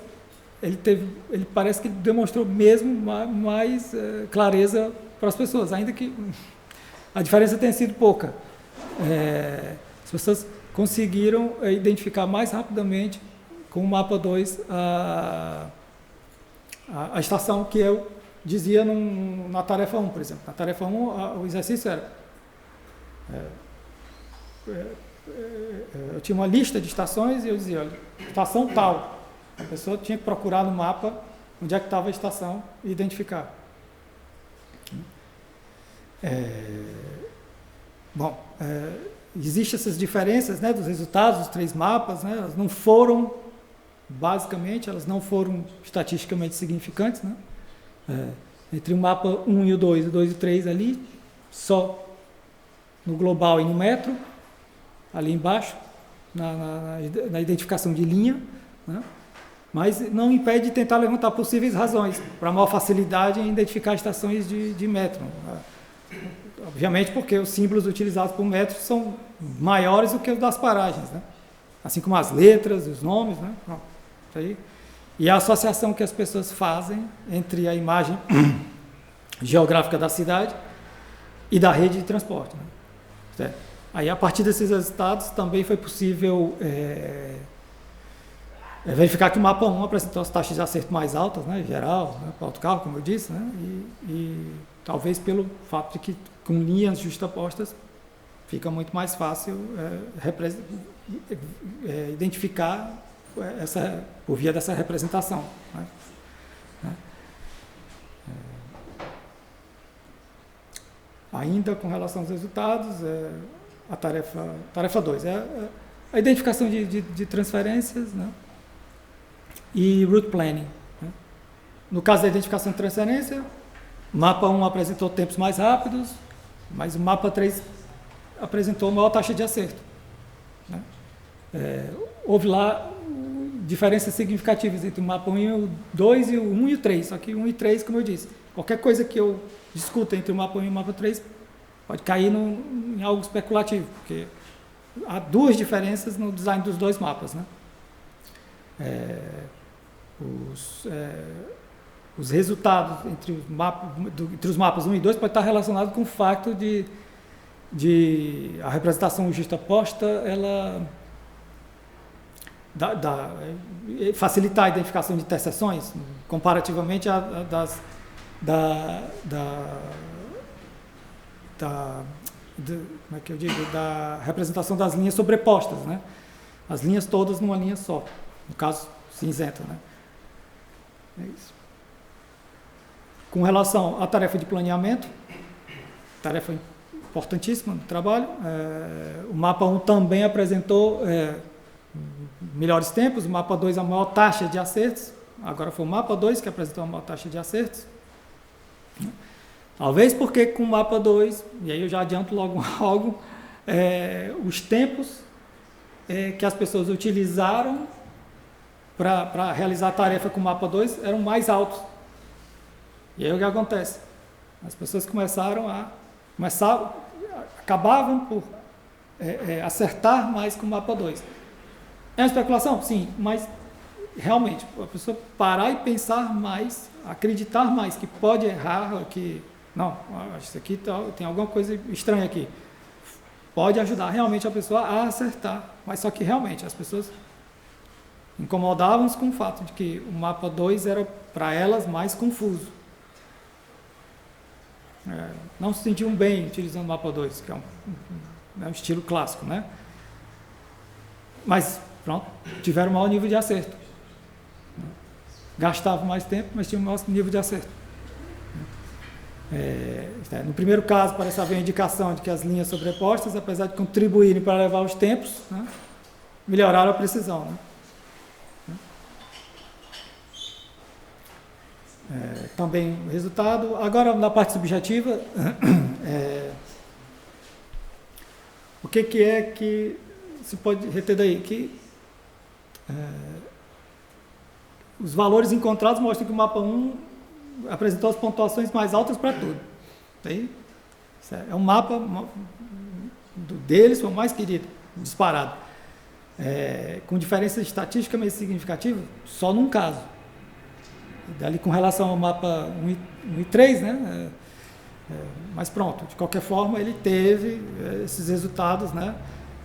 ele parece que demonstrou mesmo mais clareza para as pessoas, ainda que a diferença tenha sido pouca. As pessoas conseguiram identificar mais rapidamente com o mapa 2 a estação que eu dizia na tarefa 1, por exemplo. Na tarefa 1, o exercício era... eu tinha uma lista de estações e eu dizia, olha, estação tal. A pessoa tinha que procurar no mapa onde é que estava a estação e identificar. Existem essas diferenças, né, dos resultados dos três mapas, né, elas não foram, basicamente, estatisticamente significantes, né, entre o mapa 1 e o 2 e o 3 ali, só no global e no metro, ali embaixo, na identificação de linha, né? Mas não impede de tentar levantar possíveis razões para maior facilidade em identificar estações de metro. Obviamente porque os símbolos utilizados por metro são maiores do que os das paragens, né? Assim como as letras, os nomes, né? Pronto, isso aí. E a associação que as pessoas fazem entre a imagem geográfica da cidade e da rede de transporte, né? Certo? Aí, a partir desses resultados, também foi possível verificar que o mapa 1 apresentou as taxas de acerto mais altas, né, em geral, né, para o autocarro, como eu disse, né, e talvez pelo fato de que com linhas justapostas fica muito mais fácil identificar por via dessa representação, né. ainda com relação aos resultados, a tarefa 2 é a identificação de transferências, né? E route planning. Né? No caso da identificação de transferência, o mapa 1 apresentou tempos mais rápidos, mas o mapa 3 apresentou maior taxa de acerto. Né? Houve lá diferenças significativas entre o mapa 1 e o 2 e o 1 e o 3, só que o 1 e 3, como eu disse, qualquer coisa que eu discuta entre o mapa 1 e o mapa 3 pode cair em algo especulativo, porque há duas diferenças no design dos dois mapas. Né? Os resultados entre os mapas 1 e 2 podem estar relacionados com o fato de a representação justaposta ela facilitar a identificação de interseções comparativamente como é que eu digo, da representação das linhas sobrepostas, né? As linhas todas numa linha só, no caso cinzenta, né? É isso. Com relação à tarefa de planeamento, tarefa importantíssima no trabalho, o mapa 1 também apresentou melhores tempos, o mapa 2 a maior taxa de acertos, agora foi o mapa 2 que apresentou a maior taxa de acertos. Talvez porque com o mapa 2, e aí eu já adianto logo algo, os tempos que as pessoas utilizaram para realizar a tarefa com o mapa 2 eram mais altos. E aí o que acontece? As pessoas acabavam por acertar mais com o mapa 2. É uma especulação? Sim, mas realmente, a pessoa parar e pensar mais, acreditar mais que pode errar, que não, isso aqui tem alguma coisa estranha aqui, pode ajudar realmente a pessoa a acertar, mas só que realmente as pessoas incomodavam-se com o fato de que o mapa 2 era para elas mais confuso. Não se sentiam bem utilizando o mapa 2, que é um estilo clássico, né? Mas pronto, tiveram maior nível de acerto. Gastavam mais tempo, mas tinham maior nível de acerto. No primeiro caso, parece haver uma indicação de que as linhas sobrepostas, apesar de contribuírem para elevar os tempos, né, melhoraram a precisão. Né? Também o resultado. Agora, na parte subjetiva, o que é que se pode reter daí? Que os valores encontrados mostram que o mapa 1 apresentou as pontuações mais altas para tudo. É um mapa deles, foi o mais querido, disparado. Com diferença estatisticamente significativa, só num caso. Dali com relação ao mapa 1 e 3, né? Mas pronto, de qualquer forma ele teve esses resultados, né?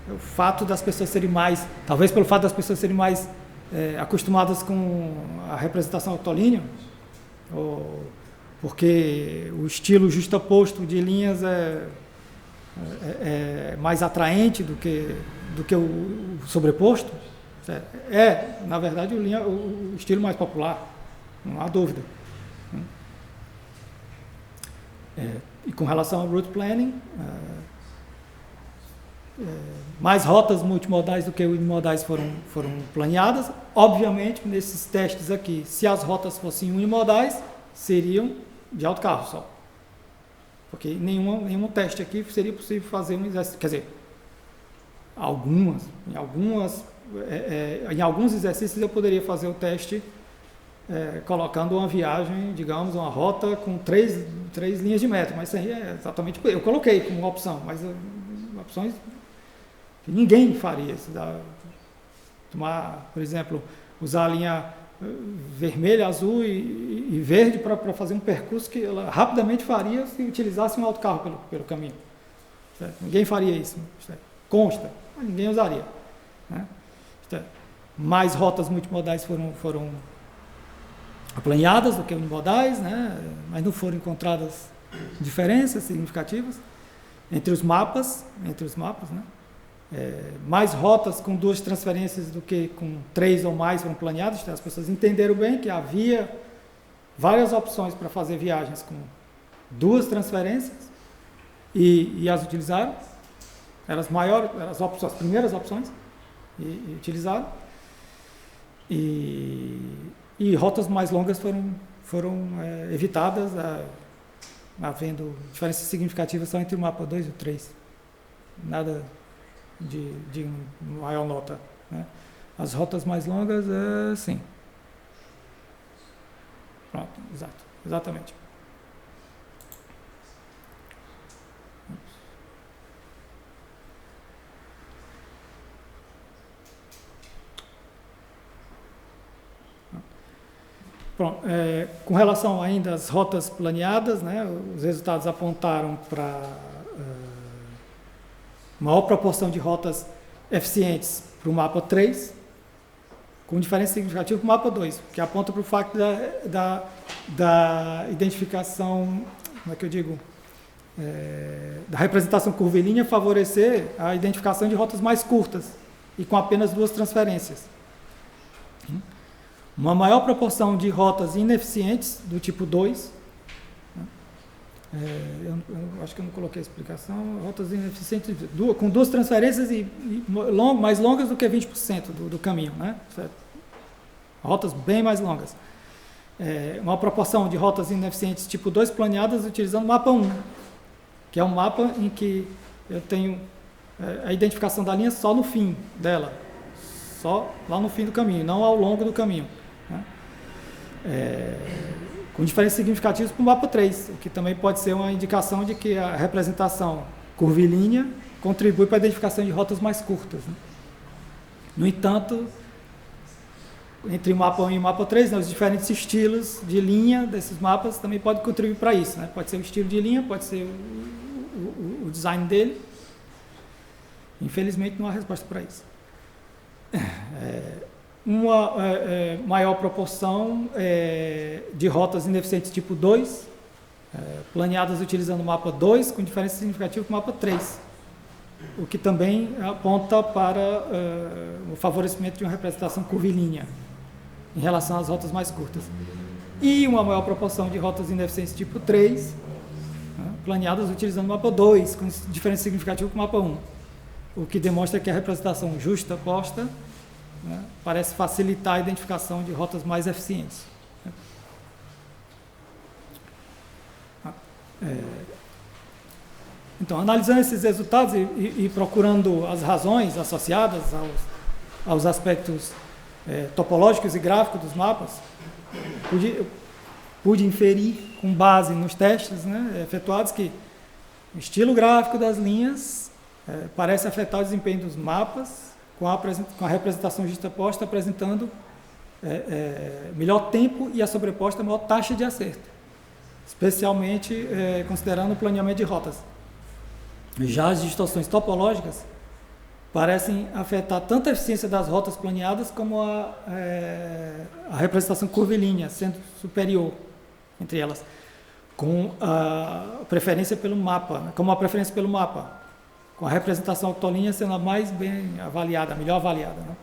O fato das pessoas serem mais, talvez pelo fato das pessoas serem mais acostumadas com a representação octolínea, ou porque o estilo justaposto de linhas é mais atraente do que o sobreposto, na verdade o estilo mais popular, não há dúvida. E com relação ao route planning, mais rotas multimodais do que unimodais foram planeadas. Obviamente, nesses testes aqui, se as rotas fossem unimodais, seriam de autocarro só. Porque nenhum teste aqui seria possível fazer um exercício. Quer dizer, em alguns exercícios eu poderia fazer o teste colocando uma viagem, digamos, uma rota com três linhas de metro, mas isso aí é exatamente... Eu coloquei como opção, mas opções que ninguém faria. Tomar, por exemplo, usar a linha vermelha, azul e verde para fazer um percurso que ela rapidamente faria se utilizasse um autocarro pelo caminho. Certo? Ninguém faria isso. Consta, mas ninguém usaria. Né? Mais rotas multimodais foram planeadas do que unimodais, né? Mas não foram encontradas diferenças significativas entre os mapas, né? Mais rotas com 2 transferências do que com 3 ou mais foram planeadas. Então, as pessoas entenderam bem que havia várias opções para fazer viagens com 2 transferências e as utilizaram. Eram as maiores, eram as primeiras opções e utilizaram. E rotas mais longas foram evitadas, havendo diferenças significativas só entre o mapa 2 e o 3. Nada de maior nota, né? As rotas mais longas, sim. Pronto, exatamente. Pronto, com relação ainda às rotas planeadas, né, os resultados apontaram para maior proporção de rotas eficientes para o mapa 3, com diferença significativa para o mapa 2, que aponta para o fato da identificação, como é que eu digo, da representação curvilínea favorecer a identificação de rotas mais curtas e com apenas 2 transferências. Uma maior proporção de rotas ineficientes do tipo 2, eu acho que eu não coloquei a explicação, rotas ineficientes com 2 transferências mais longas do que 20% do caminho, né? Certo? Rotas bem mais longas. Uma proporção de rotas ineficientes tipo 2 planeadas utilizando o mapa 1, que é um mapa em que eu tenho a identificação da linha só no fim dela, só lá no fim do caminho, não ao longo do caminho, né? Com diferenças significativas para o mapa 3, o que também pode ser uma indicação de que a representação curvilínea contribui para a identificação de rotas mais curtas, né? No entanto, entre o mapa 1 e o mapa 3, né, os diferentes estilos de linha desses mapas também podem contribuir para isso, né? Pode ser o estilo de linha, pode ser o design dele. Infelizmente, não há resposta para isso. Uma maior proporção de rotas ineficientes tipo 2, planeadas utilizando o mapa 2, com diferença significativa para o mapa 3, o que também aponta para o favorecimento de uma representação curvilínea em relação às rotas mais curtas. E uma maior proporção de rotas ineficientes tipo 3, planeadas utilizando o mapa 2, com diferença significativa para o mapa 1, o que demonstra que a representação justa posta, né, parece facilitar a identificação de rotas mais eficientes. Então, analisando esses resultados e procurando as razões associadas aos aspectos topológicos e gráficos dos mapas, pude inferir, com base nos testes, né, efetuados, que o estilo gráfico das linhas parece afetar o desempenho dos mapas, com a representação justaposta apresentando melhor tempo e a sobreposta maior taxa de acerto, especialmente considerando o planeamento de rotas. Já as distorções topológicas parecem afetar tanto a eficiência das rotas planeadas como a representação curvilínea, sendo superior entre elas, com a preferência pelo mapa, né, como a preferência pelo mapa, com a representação octolínea sendo a mais bem avaliada, a melhor avaliada, né?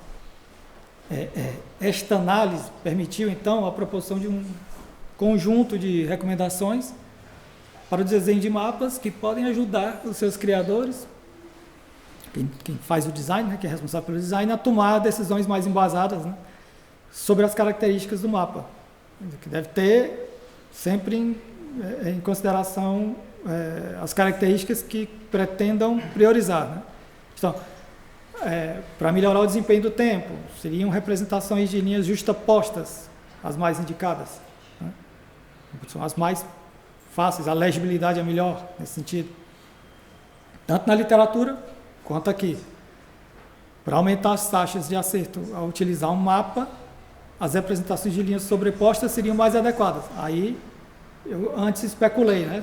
Esta análise permitiu, então, a proposição de um conjunto de recomendações para o desenho de mapas que podem ajudar os seus criadores, quem faz o design, né, que é responsável pelo design, a tomar decisões mais embasadas, né, sobre as características do mapa, que deve ter sempre em consideração as características que pretendam priorizar, né? Então, para melhorar o desempenho do tempo, seriam representações de linhas justapostas, as mais indicadas, né? São as mais fáceis, a legibilidade é melhor nesse sentido, tanto na literatura quanto aqui. Para aumentar as taxas de acerto ao utilizar um mapa, as representações de linhas sobrepostas seriam mais adequadas. Aí, eu antes especulei, né?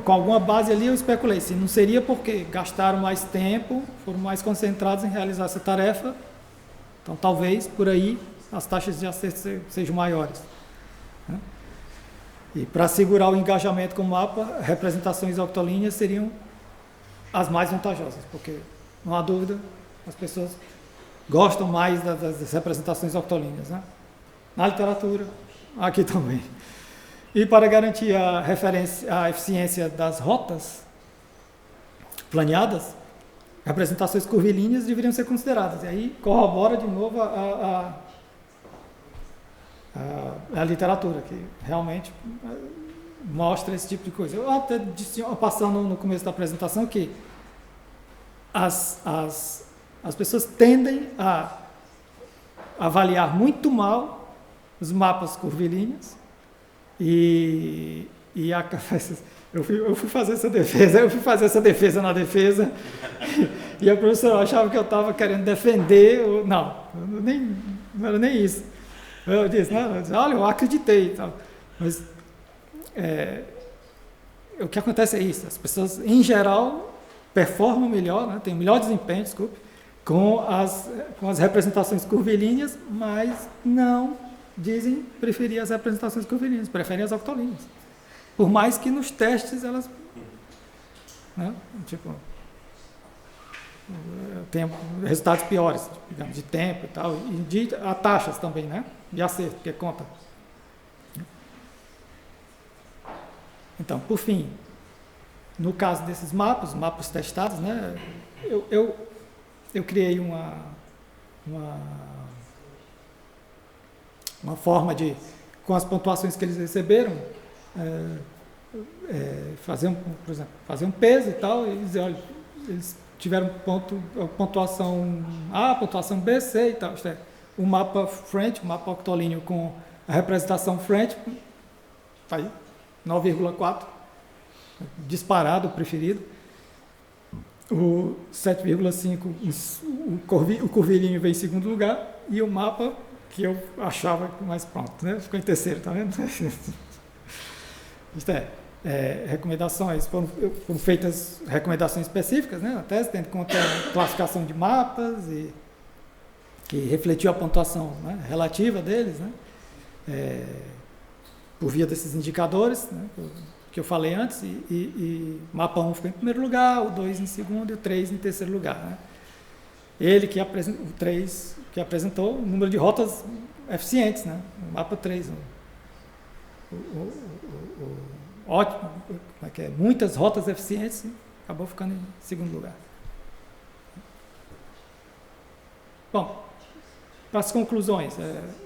Com alguma base ali eu especulei, se não seria porque gastaram mais tempo, foram mais concentrados em realizar essa tarefa, então talvez por aí as taxas de acerto sejam maiores, né? E para assegurar o engajamento com o mapa, representações octolíneas seriam as mais vantajosas, porque não há dúvida, as pessoas gostam mais das representações octolíneas, né? Na literatura, aqui também. E para garantir a eficiência das rotas planeadas, representações curvilíneas deveriam ser consideradas. E aí corrobora de novo a literatura, que realmente mostra esse tipo de coisa. Eu até disse, passando no começo da apresentação, que as pessoas tendem a avaliar muito mal os mapas curvilíneos eu fui fazer essa defesa na defesa e a professora achava que eu estava querendo defender, não era nem isso. Eu disse, olha, eu acreditei e tal, mas o que acontece é isso, as pessoas em geral performam melhor, né, têm melhor desempenho, com as representações curvilíneas, mas não dizem preferir as representações curvilíneas, preferem as octolíneas. Por mais que nos testes elas, né, tem resultados piores, digamos, de tempo e tal, e de taxas também, né, de acerto, porque conta. Então, por fim, no caso desses mapas testados, né, eu criei uma forma de, com as pontuações que eles receberam, por exemplo, fazer um peso e tal, e dizer, olha, eles tiveram pontuação A, pontuação B, C e tal. O mapa French, o mapa octolíneo com a representação French, está aí, 9,4, disparado, preferido. O 7,5, o curvilíneo veio em segundo lugar, e o mapa que eu achava mais pronto, né? Ficou em terceiro, tá vendo? Isto recomendações, foram feitas recomendações específicas, né, na tese, tendo em conta a classificação de mapas, e que refletiu a pontuação, né, relativa deles, né, por via desses indicadores, né, que eu falei antes, e mapa 1 ficou em primeiro lugar, o 2 em segundo e o 3 em terceiro lugar. Né. Ele que apresentou, o 3 que apresentou o número de rotas eficientes, né, o mapa 3, ótimo, muitas rotas eficientes, acabou ficando em segundo lugar. Bom, para as conclusões,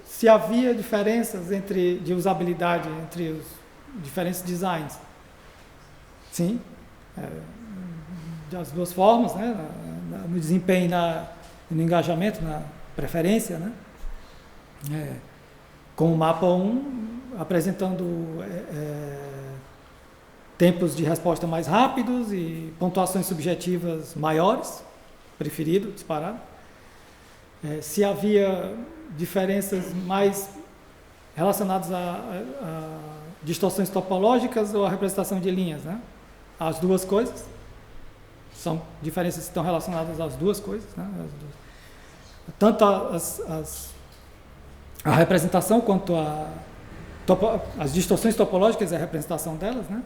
se havia diferenças de usabilidade entre os diferentes designs, sim, das duas formas, né, no desempenho, no engajamento, na preferência, né, com o mapa 1 apresentando tempos de resposta mais rápidos e pontuações subjetivas maiores, preferido, disparado. Se havia diferenças mais relacionadas a distorções topológicas ou a representação de linhas, né? As duas coisas. São diferenças que estão relacionadas às duas coisas, né? Tanto a representação quanto as distorções topológicas e a representação delas, né?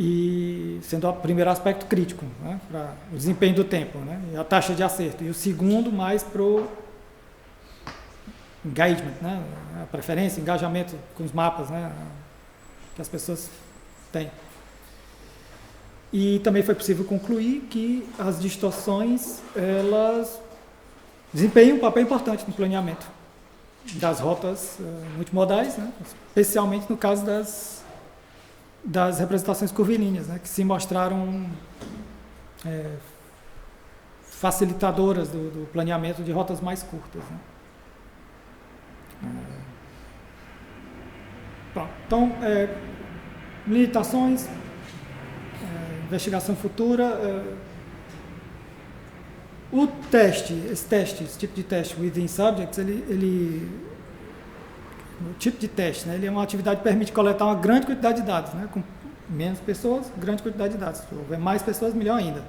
E sendo o primeiro aspecto crítico, né, para o desempenho do tempo, né, e a taxa de acerto. E o segundo mais para o engagement, né, a preferência, engajamento com os mapas, né, que as pessoas têm. E também foi possível concluir que as distorções, elas desempenham um papel importante no planeamento das rotas multimodais, né, especialmente no caso das representações curvilíneas, né, que se mostraram facilitadoras do planeamento de rotas mais curtas. Né. Bom, então, limitações, investigação futura, esse tipo de teste within subjects, o tipo de teste, né, ele é uma atividade que permite coletar uma grande quantidade de dados, né, com menos pessoas, grande quantidade de dados. Se houver mais pessoas, melhor ainda.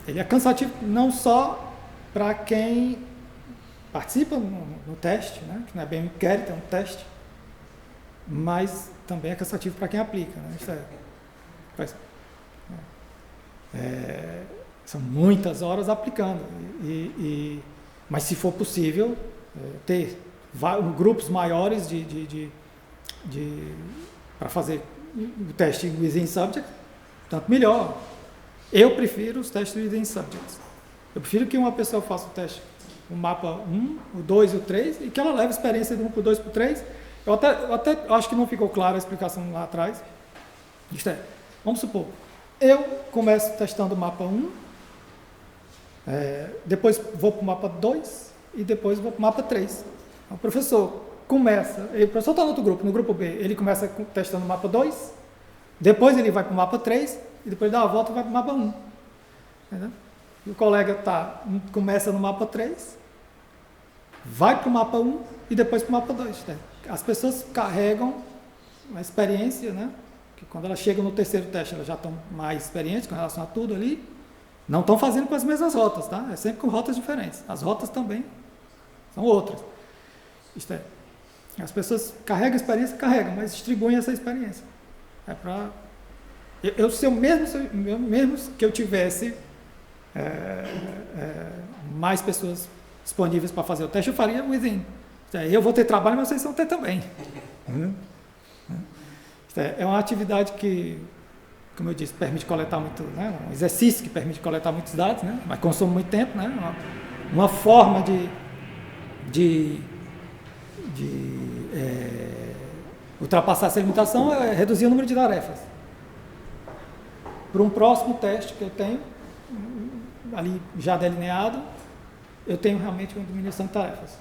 Ele é cansativo não só para quem participa no teste, né, que não é bem um inquérito, é um teste, mas também é cansativo para quem aplica. Né, são muitas horas aplicando, mas se for possível, ter grupos maiores para fazer o teste within subject, tanto melhor. Eu prefiro os testes within subjects. Eu prefiro que uma pessoa faça o teste, o mapa 1, o 2 e o 3, e que ela leve a experiência do 1 para o 2 para o 3. Eu até acho que não ficou clara a explicação lá atrás. Isto é, vamos supor, eu começo testando o mapa 1, depois vou para o mapa 2 e depois vou para o mapa 3. O professor começa, o professor está no outro grupo, no grupo B, ele começa testando o mapa 2, depois ele vai para o mapa 3 e depois dá a volta e vai para o mapa 1. Entendeu? E o colega começa no mapa 3, vai para o mapa 1 e depois para o mapa 2. Né? As pessoas carregam a experiência, né? Que quando elas chegam no terceiro teste, elas já estão mais experientes com relação a tudo ali. Não estão fazendo com as mesmas rotas, tá? É sempre com rotas diferentes. As rotas também são outras. Isto é, as pessoas carregam a experiência, mas distribuem essa experiência. É para... mesmo que eu tivesse mais pessoas disponíveis para fazer o teste, eu faria within. Eu vou ter trabalho, mas vocês vão ter também. É uma atividade que, como eu disse, permite coletar muito, né? Um exercício que permite coletar muitos dados, né? Mas consome muito tempo, né? Uma forma de ultrapassar essa limitação é reduzir o número de tarefas. Para um próximo teste que eu tenho, ali já delineado, eu tenho realmente uma diminuição de tarefas.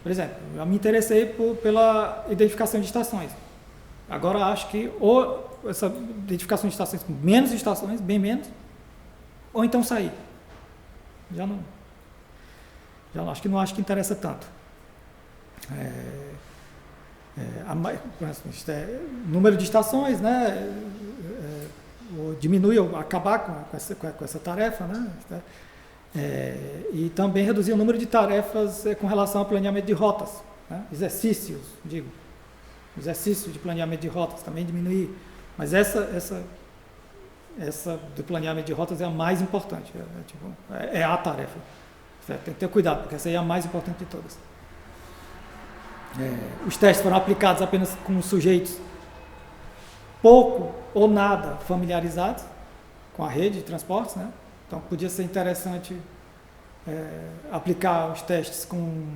Por exemplo, eu me interessei pela identificação de estações. Agora acho que ou essa identificação de estações com menos estações, bem menos, ou então sair. Acho que interessa tanto. Número de estações, né? Diminuir ou acabar com essa tarefa, né? E também reduzir o número de tarefas com relação ao planeamento de rotas, né? Exercício de planeamento de rotas também diminuir, mas essa do planeamento de rotas é a mais importante, é a tarefa. Tem que ter cuidado, porque essa aí é a mais importante de todas. Os testes foram aplicados apenas com sujeitos pouco ou nada familiarizados com a rede de transportes, né? Então podia ser interessante aplicar os testes com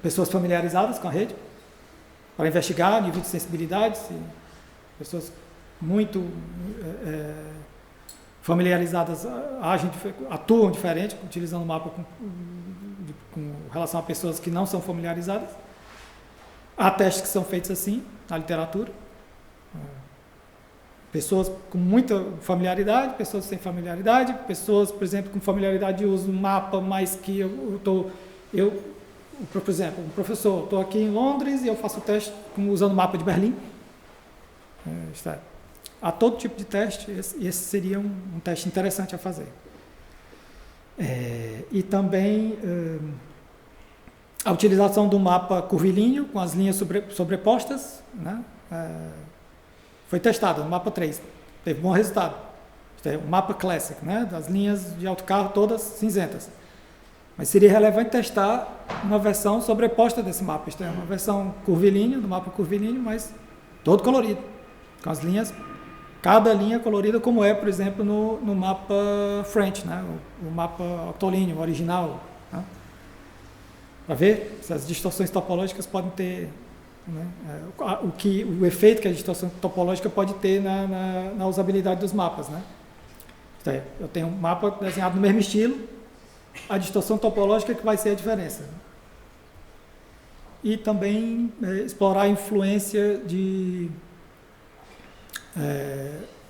pessoas familiarizadas com a rede, para investigar nível de sensibilidade, se pessoas muito familiarizadas atuam diferente, utilizando o mapa com relação a pessoas que não são familiarizadas. Há testes que são feitos assim, na literatura. Pessoas com muita familiaridade, pessoas sem familiaridade, pessoas, por exemplo, com familiaridade de uso do mapa, mas que por exemplo, um professor, estou aqui em Londres e eu faço o teste usando o mapa de Berlim. Há todo tipo de teste, esse seria um teste interessante a fazer. E também a utilização do mapa curvilíneo com as linhas sobrepostas, né? Foi testada no mapa 3, teve bom resultado. O mapa Classic, né? Das linhas de autocarro todas cinzentas. Mas seria relevante testar uma versão sobreposta desse mapa. Isto é, uma versão curvilínea, do mapa curvilíneo, mas todo colorido, com as linhas, cada linha colorida, como é, por exemplo, no mapa French, né? O mapa octolíneo, original. Né? Para ver se as distorções topológicas podem ter, né? O efeito que a distorção topológica pode ter na usabilidade dos mapas. Né? Isto é, eu tenho um mapa desenhado no mesmo estilo, a distorção topológica que vai ser a diferença. E também explorar a influência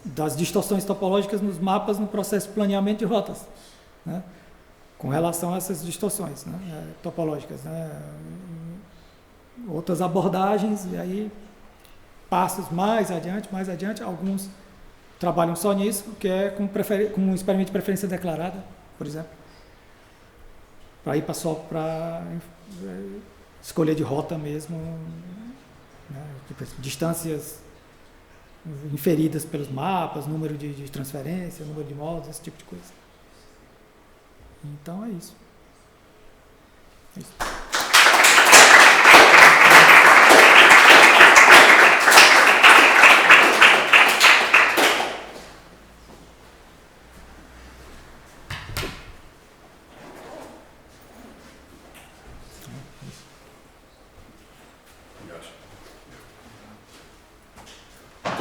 das distorções topológicas nos mapas no processo de planeamento de rotas, né? Com relação a essas distorções, né? Topológicas. Né? Outras abordagens, e aí passos mais adiante, alguns trabalham só nisso, que é com um experimento de preferência declarada, por exemplo. Para ir para escolher de rota mesmo, né? Distâncias inferidas pelos mapas, número de transferência, número de modos, esse tipo de coisa. Então é isso. Muito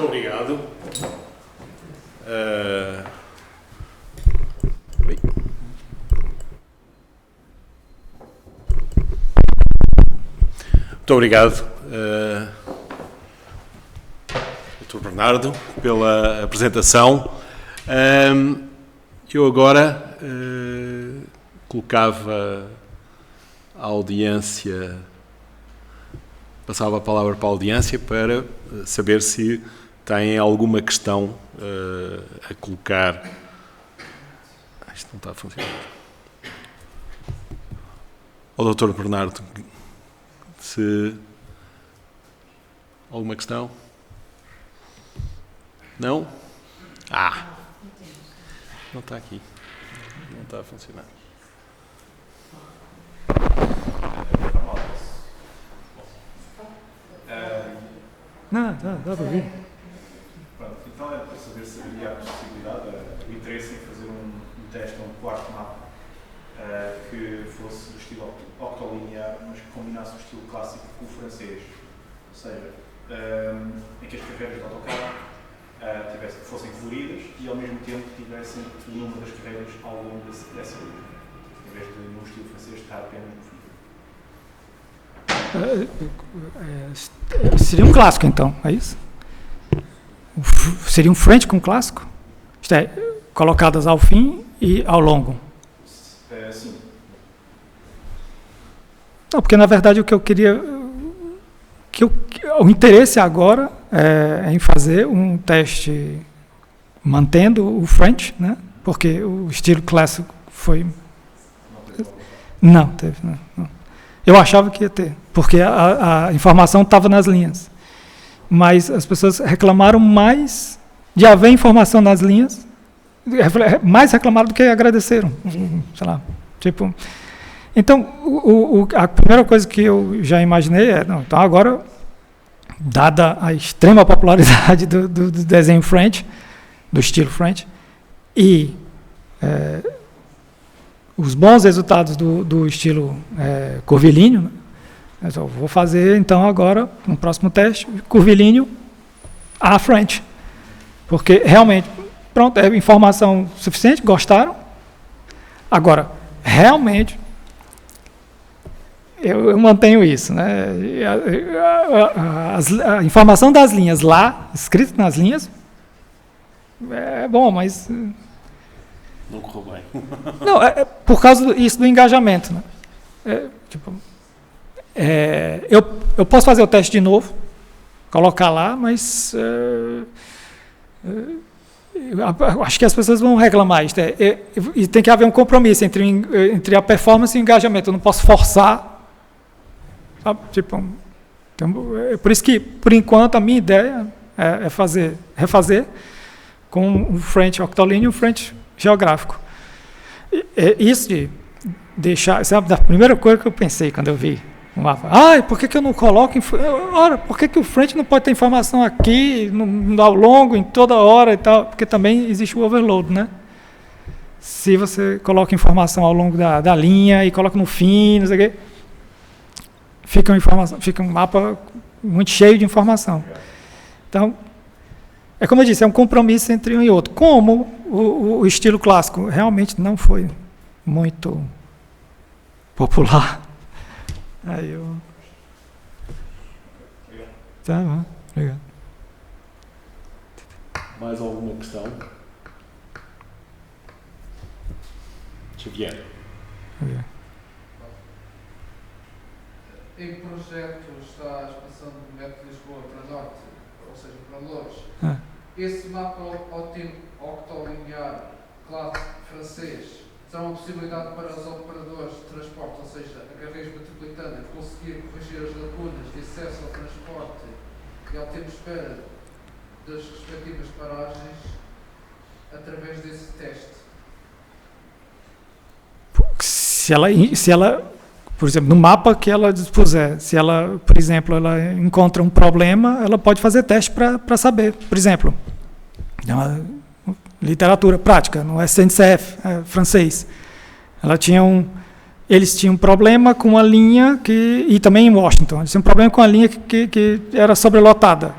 obrigado. Muito obrigado, Dr. Bernardo, pela apresentação. Eu agora colocava a audiência, passava a palavra para a audiência para saber se têm alguma questão a colocar. Isto não está a funcionar. Ao Dr. Bernardo, se alguma questão? Não? Não está aqui. Não está a funcionar. Não, dá para ouvir. Pronto, então era para saber se haveria a possibilidade, o interesse em fazer um teste, um quarto mapa que fosse do estilo octolinear, mas que combinasse o estilo clássico com o francês. Ou seja, em que as carreiras de autocarro fossem coloridas e ao mesmo tempo tivessem o número das carreiras ao longo dessa linha, em vez de no estilo francês estar apenas no fim. Seria um clássico, então, é isso? Seria um frente com clássico? Isto é, colocadas ao fim e ao longo? Sim. Não, porque na verdade o que eu queria... o interesse agora é em fazer um teste mantendo o French, né? Porque o estilo clássico foi... Não teve. Não. Eu achava que ia ter, porque a informação estava nas linhas. Mas as pessoas reclamaram mais de haver informação nas linhas, mais reclamaram do que agradeceram. Sei lá, tipo... Então, a primeira coisa que eu já imaginei então agora, dada a extrema popularidade do desenho French, do estilo French, e os bons resultados do estilo curvilíneo, né? Eu vou fazer, então, agora, no próximo teste, curvilíneo a French. Porque, realmente, pronto, é informação suficiente, gostaram. Agora, realmente, eu mantenho isso, né? A informação das linhas lá, escrita nas linhas, é bom, mas... Não correu bem. Não, é por causa disso do engajamento, né? Eu posso fazer o teste de novo, colocar lá, mas eu acho que as pessoas vão reclamar. E tem que haver um compromisso entre a performance e o engajamento. Eu não posso forçar. Sabe? Então, é por isso que, por enquanto, a minha ideia é refazer com o French octolíneo e o French geográfico. Isso de deixar... Sabe, a primeira coisa que eu pensei quando eu vi o mapa. Por que eu não coloco... Ora, por que o French não pode ter informação aqui, ao longo, em toda hora e tal? Porque também existe o overload, né? Se você coloca informação ao longo da linha e coloca no fim, não sei o quê, fica um mapa muito cheio de informação. Então, é como eu disse, é um compromisso entre um e outro. Como o estilo clássico realmente não foi muito popular. Aí eu... Tá bom, obrigado. Mais alguma questão? Xavier. Em projeto está a expansão do método de Lisboa para Norte, ou seja, para Loures. Esse mapa octolinear clássico francês será uma possibilidade para os operadores de transporte, ou seja, a carreiras metropolitana, conseguir corrigir as lacunas de acesso ao transporte e ao tempo de espera das respectivas paragens através desse teste. Se ela por exemplo, no mapa que ela dispuser, se ela, por exemplo, ela encontra um problema, ela pode fazer teste para saber. Por exemplo, literatura prática, no SNCF, francês. Eles tinham um problema com uma linha e também em Washington, eles tinham um problema com a linha que era sobrelotada.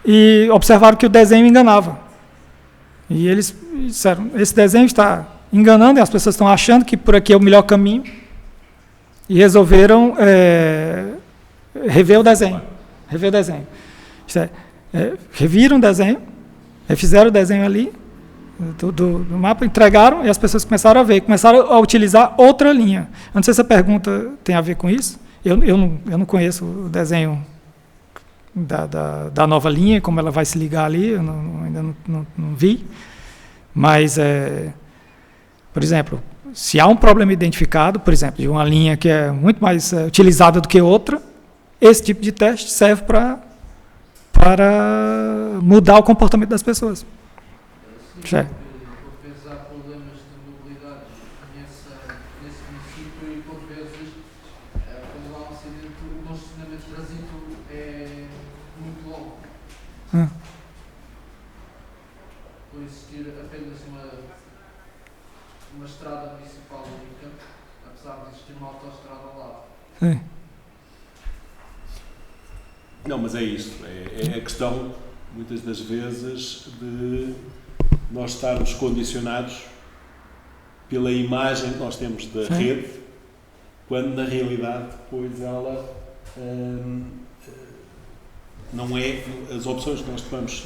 E observaram que o desenho enganava. E eles disseram, esse desenho está enganando, e as pessoas estão achando que por aqui é o melhor caminho, e resolveram rever o desenho. Reviram o desenho, refizeram o desenho ali, do mapa, entregaram, e as pessoas começaram a ver, começaram a utilizar outra linha. Eu não sei se a pergunta tem a ver com isso, eu não conheço o desenho da nova linha, como ela vai se ligar ali, eu ainda não vi, mas, por exemplo, se há um problema identificado, por exemplo, de uma linha que é muito mais utilizada do que outra, esse tipo de teste serve para mudar o comportamento das pessoas. Sim, por vezes há problemas de mobilidade nesse município e por vezes, quando há um acidente, o congestionamento de trânsito é muito longo. Por existir apenas uma estrada municipal única, apesar de existir uma autoestrada ao lado. Sim. Não, mas é isto. É a questão, muitas das vezes, de nós estarmos condicionados pela imagem que nós temos da rede, quando na realidade depois ela não é, as opções que nós tomamos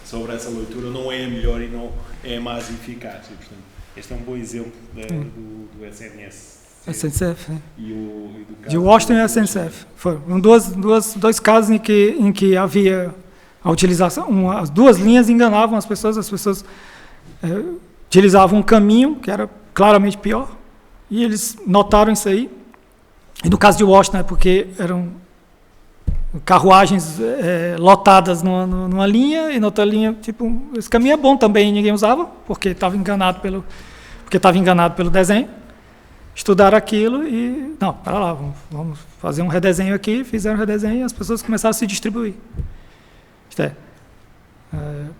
sobre essa leitura não é a melhor e não é a mais eficaz. E, portanto, este é um bom exemplo do SNS. SNCF, né? E do caso de Washington e SNCF. Foram dois casos em que havia a utilização, as duas linhas enganavam as pessoas utilizavam um caminho que era claramente pior, e eles notaram isso aí. E no caso de Washington, porque eram carruagens lotadas numa linha, e na outra linha, tipo, esse caminho é bom também, ninguém usava, porque estava enganado pelo desenho. Estudaram aquilo e, não, para lá, vamos fazer um redesenho aqui, fizeram um redesenho e as pessoas começaram a se distribuir.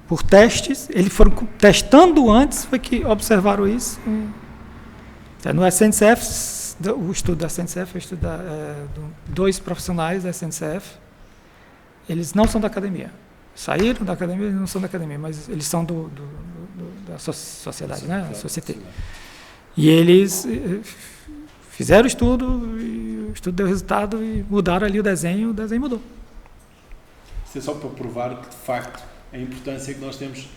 Por testes, eles foram testando antes, foi que observaram isso. No SNCF, o estudo da SNCF, o estudo de dois profissionais da SNCF, eles não são da academia. Saíram da academia, eles não são da academia, mas eles são da sociedade, né? Da sociedade. E eles fizeram o estudo, e o estudo deu resultado, e mudaram ali o desenho mudou. Isso é só para provar que, de facto, a importância que nós temos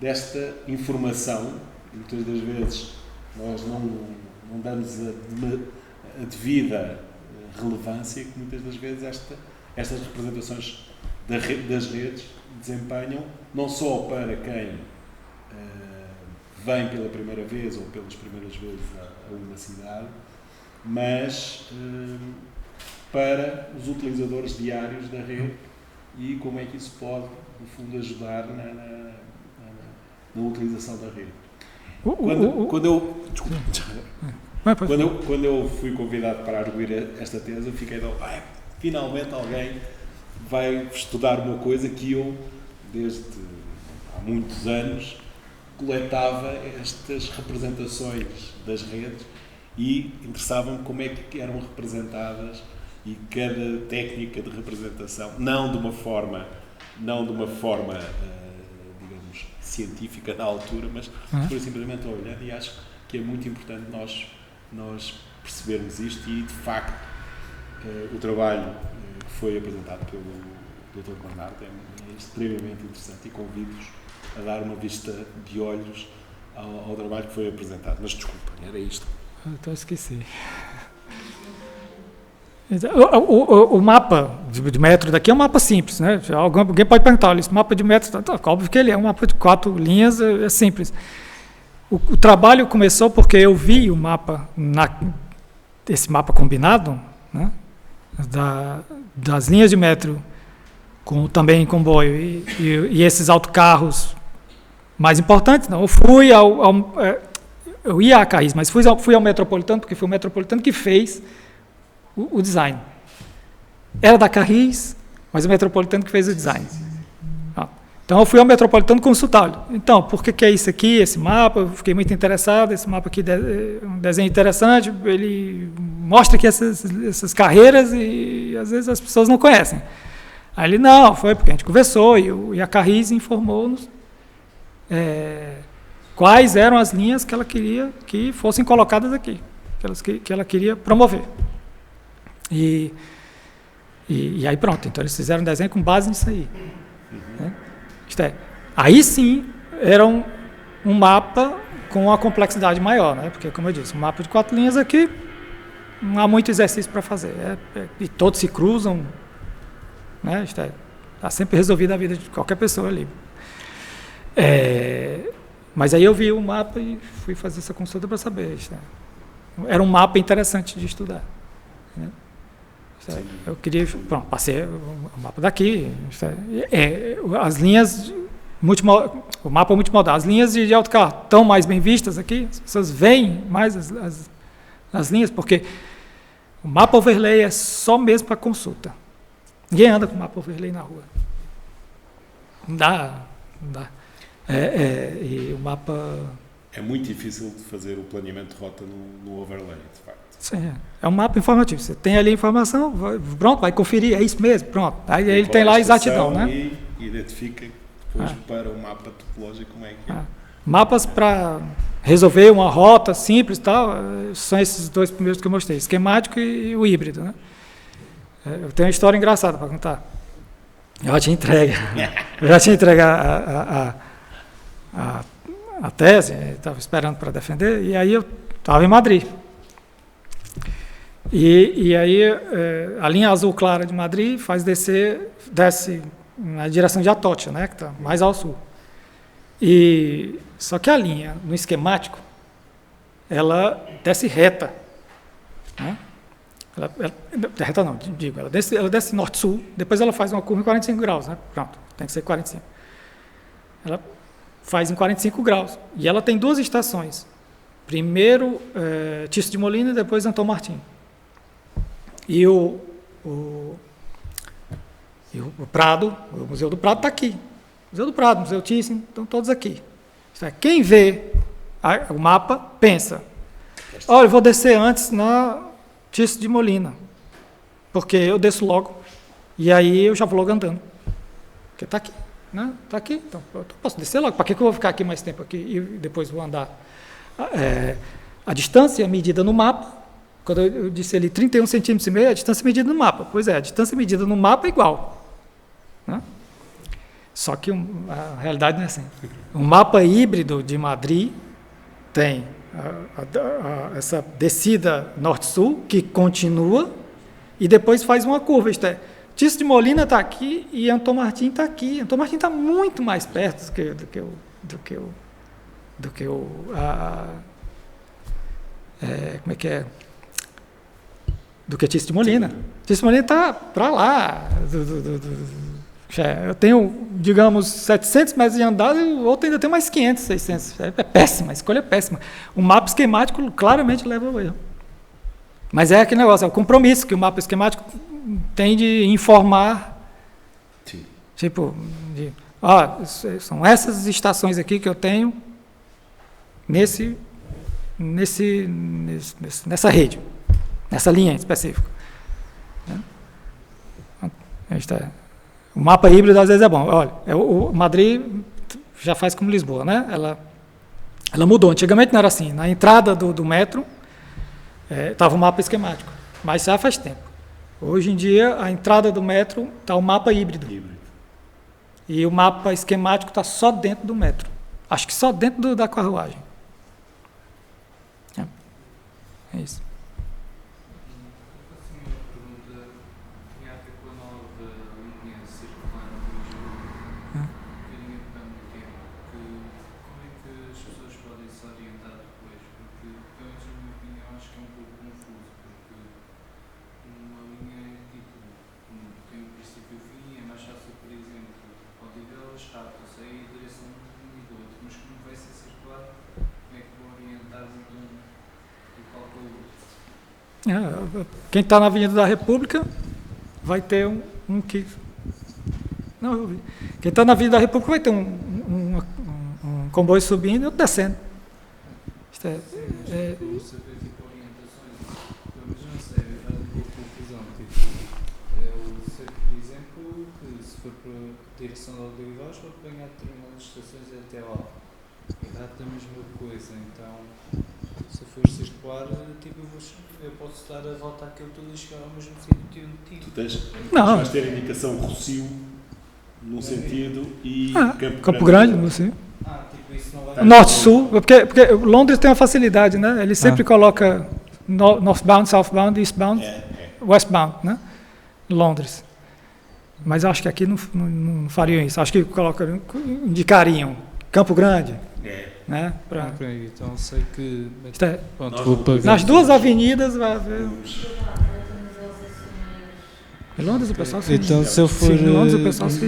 desta informação, muitas das vezes nós não damos a devida relevância que muitas das vezes estas representações das redes desempenham, não só para quem vem pela primeira vez ou pelas primeiras vezes a uma cidade, mas para os utilizadores diários da rede, e como é que isso pode, no fundo, ajudar na utilização da rede. Quando eu fui convidado para arguir esta tese, eu fiquei finalmente alguém vai estudar uma coisa que eu, desde há muitos anos, coletava estas representações das redes e interessava-me como é que eram representadas, e cada técnica de representação, não de uma forma digamos, científica na altura, mas simplesmente olhando, e acho que é muito importante nós percebermos isto, e de facto o trabalho que foi apresentado pelo Dr. Bernardo é extremamente interessante, e convido-vos a dar uma vista de olhos ao trabalho que foi apresentado. Mas desculpem, era isto. Então esqueci. O mapa de metro daqui é um mapa simples, né? Alguém pode perguntar, olha, esse mapa de metro, óbvio que ele é um mapa de 4 linhas, é simples. O trabalho começou porque eu vi o mapa, esse mapa combinado, né? Das linhas de metro, também em comboio, e esses autocarros mais importantes. Não, eu fui eu ia à Carris, mas fui ao Metropolitano, porque foi o Metropolitano que fez o design. Era da Carris, mas o Metropolitano que fez o design. Então, eu fui ao Metropolitano consultar. Então, por que é isso aqui, esse mapa? Eu fiquei muito interessado. Esse mapa aqui é um desenho interessante. Ele mostra aqui essas carreiras e, às vezes, as pessoas não conhecem. Aí ele, não, foi porque a gente conversou e a Carris informou-nos quais eram as linhas que ela queria que fossem colocadas aqui, que ela queria promover. E aí, pronto. Então, eles fizeram um desenho com base nisso aí. Né? Aí sim, era um mapa com uma complexidade maior, né? Porque, como eu disse, um mapa de 4 linhas aqui, não há muito exercício para fazer. E todos se cruzam, né? Está sempre resolvida a vida de qualquer pessoa ali. Mas aí eu vi o mapa e fui fazer essa consulta para saber. Era um mapa interessante de estudar. Né? Eu queria, pronto, passei o mapa daqui, as linhas, o mapa multimodal, as linhas de autocarro estão mais bem vistas aqui, as pessoas veem mais as linhas, porque o mapa overlay é só mesmo para consulta. Ninguém anda com mapa overlay na rua. Não dá. E o mapa... É muito difícil de fazer o planeamento de rota no overlay, de facto. Sim, é um mapa informativo. Você tem ali a informação, pronto, vai conferir, é isso mesmo, pronto. Aí ele tem lá a exatidão, né? E identifica depois para o mapa topológico como é que é. Mapas para resolver uma rota simples e tal, são esses 2 primeiros que eu mostrei, esquemático e o híbrido, né? Eu tenho uma história engraçada para contar. Eu já tinha entregue a tese, estava esperando para defender, e aí eu estava em Madrid. E aí a linha azul clara de Madrid desce na direção de Atocha, né, que está mais ao sul. Só que a linha, no esquemático, ela desce reta. Né? Reta não, digo, ela desce norte-sul, depois ela faz uma curva em 45 graus, né? Pronto, tem que ser 45. Ela faz em 45 graus. E ela tem 2 estações. Primeiro Tirso de Molina e depois Antônio Martim. E o Prado, o Museu do Prado está aqui. Museu do Prado, Museu Thyssen, estão todos aqui. Quem vê o mapa, pensa, olha, eu vou descer antes na Tirso de Molina, porque eu desço logo, e aí eu já vou logo andando. Porque está aqui, né? Está aqui, então eu posso descer logo. Para que eu vou ficar aqui mais tempo aqui e depois vou andar? A distância é medida no mapa. Quando eu disse ali 31 centímetros e meio, a distância medida no mapa. Pois é, a distância medida no mapa é igual. Né? Só que a realidade não é assim. O mapa híbrido de Madrid tem essa descida norte-sul, que continua, e depois faz uma curva. Tirso de Molina está aqui e Antônio Martim está aqui. Antônio Martim está muito mais perto do que Tirso de Molina. Tirso de Molina está para lá. Eu tenho, digamos, 700 metros de andada e o outro ainda tem mais 500, 600. É péssima, a escolha é péssima. O mapa esquemático claramente leva ao erro. Mas é aquele negócio, é o compromisso que o mapa esquemático tem de informar. Sim. Tipo, são essas estações aqui que eu tenho nessa rede, nessa linha em específico. O mapa híbrido às vezes é bom. Olha, o Madrid já faz como Lisboa, né? Ela mudou. Antigamente não era assim. Na entrada do metro estava o mapa esquemático, mas já faz tempo. Hoje em dia, a entrada do metro está o mapa híbrido. E o mapa esquemático está só dentro do metro. Acho que só dentro da carruagem. É isso. Mas como vai ser circular, como é que vão orientar Quem está na Avenida da República vai ter um que... Não, eu vi. Quem está na Avenida da República vai ter um comboio subindo e outro descendo. Isto Você vê tipo orientações, mas eu não sei, é uma boa confusão. Eu sei, por exemplo, que se for para a direção de Olivais, vou apanhar determinadas estações até lá. E dá-te a mesma coisa, então se for circular, tipo, eu posso dar a volta àquilo tudo e chegar ao mesmo sítio onde Tu tive. vais ter a indicação Rossio num sentido e Campo Grande, não sei. Tipo, isso não vai... Norte-Sul, porque Londres tem uma facilidade, né? Ele sempre coloca northbound, southbound, eastbound, westbound, né? Londres. Mas acho que aqui não fariam isso. Acho que indicariam Campo Grande, né? Então sei que... Pronto, nas duas avenidas vai haver... Em Londres o pessoal então, se eu for... Em Londres o pessoal se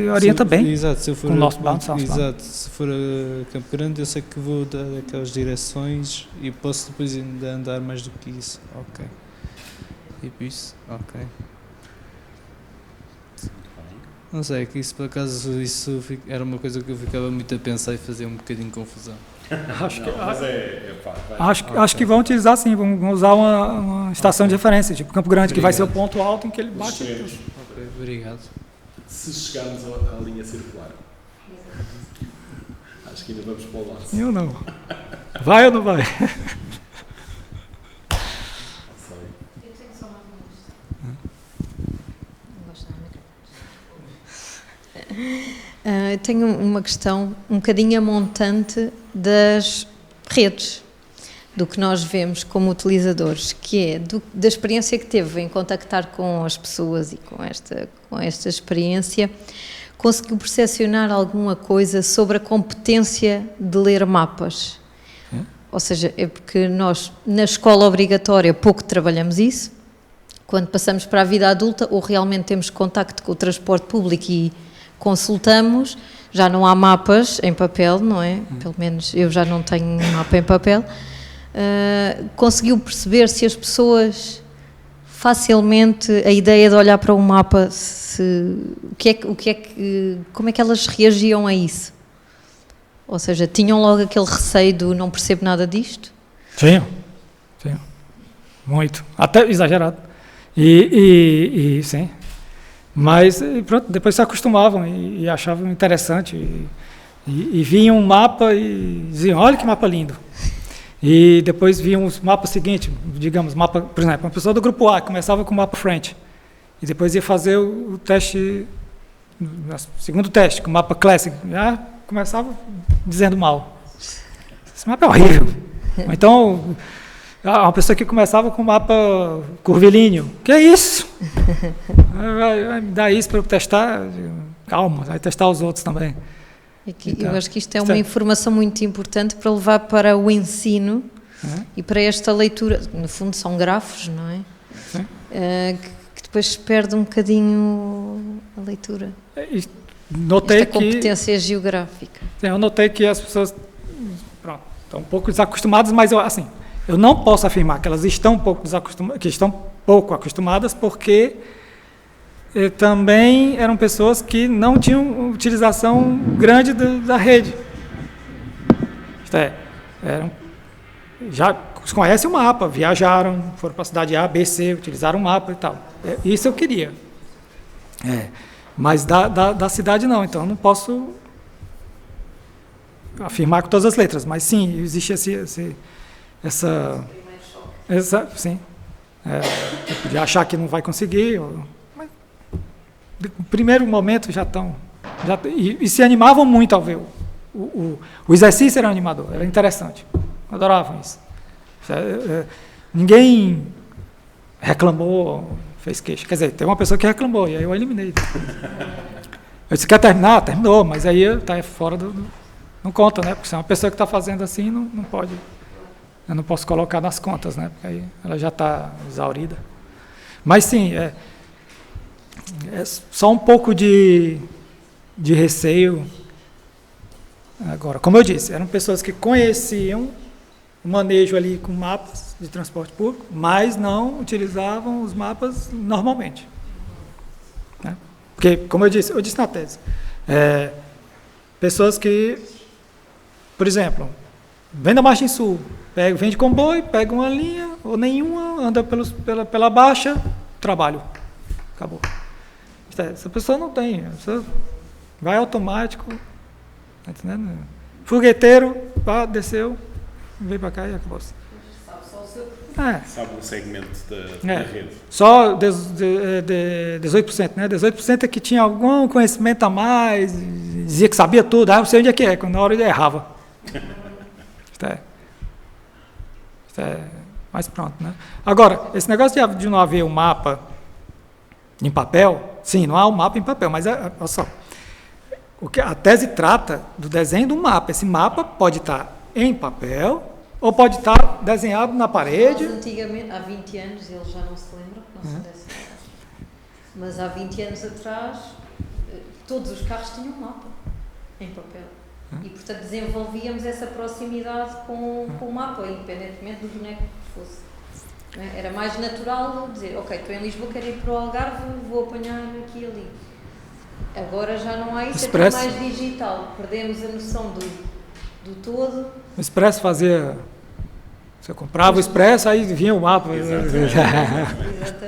orienta bem. Exato, se eu for... Com northbound, southbound. Exato, se for a Campo Grande eu sei que vou dar aquelas direções e posso depois ainda andar mais do que isso. Ok. Tipo isso? Ok. Não sei, que isso por acaso isso era uma coisa que eu ficava muito a pensar e fazia um bocadinho de confusão. Acho que vão utilizar sim, vão usar uma estação de referência, tipo Campo Grande, que vai ser o ponto alto em que ele bate. Ok, obrigado. Se chegarmos à linha circular, acho que ainda vamos para o lado. Eu não. Vai ou não vai? Eu tenho só uma questão. Não gosto de microfone. Tenho uma questão um bocadinho a montante das redes, do que nós vemos como utilizadores, que é da experiência que teve em contactar com as pessoas e com esta experiência, conseguiu percepcionar alguma coisa sobre a competência de ler mapas? Ou seja, é porque nós, na escola obrigatória, pouco trabalhamos isso. Quando passamos para a vida adulta, ou realmente temos contacto com o transporte público e consultamos, já não há mapas em papel, não é? Pelo menos eu já não tenho mapa em papel. Conseguiu perceber se as pessoas facilmente, a ideia de olhar para um mapa, como é que elas reagiam a isso? Ou seja, tinham logo aquele receio do não percebo nada disto? Tinham. Muito. Até exagerado. E sim. Mas pronto, depois se acostumavam e achavam interessante. E viam um mapa e diziam, olha que mapa lindo. E depois viam os mapas seguintes, digamos, mapa, por exemplo, uma pessoa do grupo A começava com o mapa frente. E depois ia fazer o teste, o segundo teste, com o mapa classic. Já começava dizendo mal. Esse mapa é horrível. Então, uma pessoa que começava com o mapa curvilíneo. Que é isso? Vai me dar isso para eu testar? Calma, vai testar os outros também. Eu acho que isto é uma informação muito importante para levar para o ensino e para esta leitura. No fundo são grafos, não é? Que depois se perde um bocadinho a leitura. Notei esta competência geográfica. Eu notei que as pessoas estão um pouco desacostumadas, mas eu não posso afirmar que elas estão pouco acostumadas, porque também eram pessoas que não tinham utilização grande da rede. Isto é, já conhecem o mapa, viajaram, foram para a cidade A, B, C, utilizaram o mapa e tal. Isso eu queria. Mas da cidade não, então eu não posso afirmar com todas as letras, mas sim, existe essa sim. Eu podia achar que não vai conseguir, mas no primeiro momento já estão. E se animavam muito ao ver. O exercício era animador, era interessante. Adoravam isso. Ninguém reclamou, fez queixa. Quer dizer, tem uma pessoa que reclamou, e aí eu eliminei. Eu disse, quer terminar? Terminou, mas aí está fora não conta, né? Porque se é uma pessoa que está fazendo assim, não pode. Eu não posso colocar nas contas, né? Porque aí ela já está exaurida. Mas sim, é só um pouco de receio. Agora, como eu disse, eram pessoas que conheciam manejo ali com mapas de transporte público, mas não utilizavam os mapas normalmente. Né? Porque, como eu disse na tese, pessoas que, por exemplo, vem da margem sul, vem de comboio, pega uma linha ou nenhuma, anda pela baixa, trabalho. Acabou. Essa pessoa não tem, essa vai automático, tá entendendo? Fogueteiro, pá, desceu, veio para cá e acabou. Sabe só o seu. Sabe um segmento da rede. Só 18%, né? 18% é que tinha algum conhecimento mais, dizia que sabia tudo, não sei onde é que é, quando na hora ele errava. Mas pronto, né? Agora, esse negócio de não haver um mapa em papel, sim, não há um mapa em papel, mas olha só, a tese trata do desenho do mapa. Esse mapa pode estar em papel ou pode estar desenhado na parede. Nós, antigamente, há 20 anos, ele já não se lembra, não são dessa idade, mas há 20 anos atrás, todos os carros tinham um mapa em papel. E, portanto, desenvolvíamos essa proximidade com o mapa, independentemente do boneco que fosse. Era mais natural dizer, ok, estou em Lisboa, quero ir para o Algarve, vou apanhar aqui e ali. Agora já não há isso, é tudo mais digital. Perdemos a noção do todo. O Expresso fazia... Você comprava o Expresso, aí vinha o mapa. Exatamente.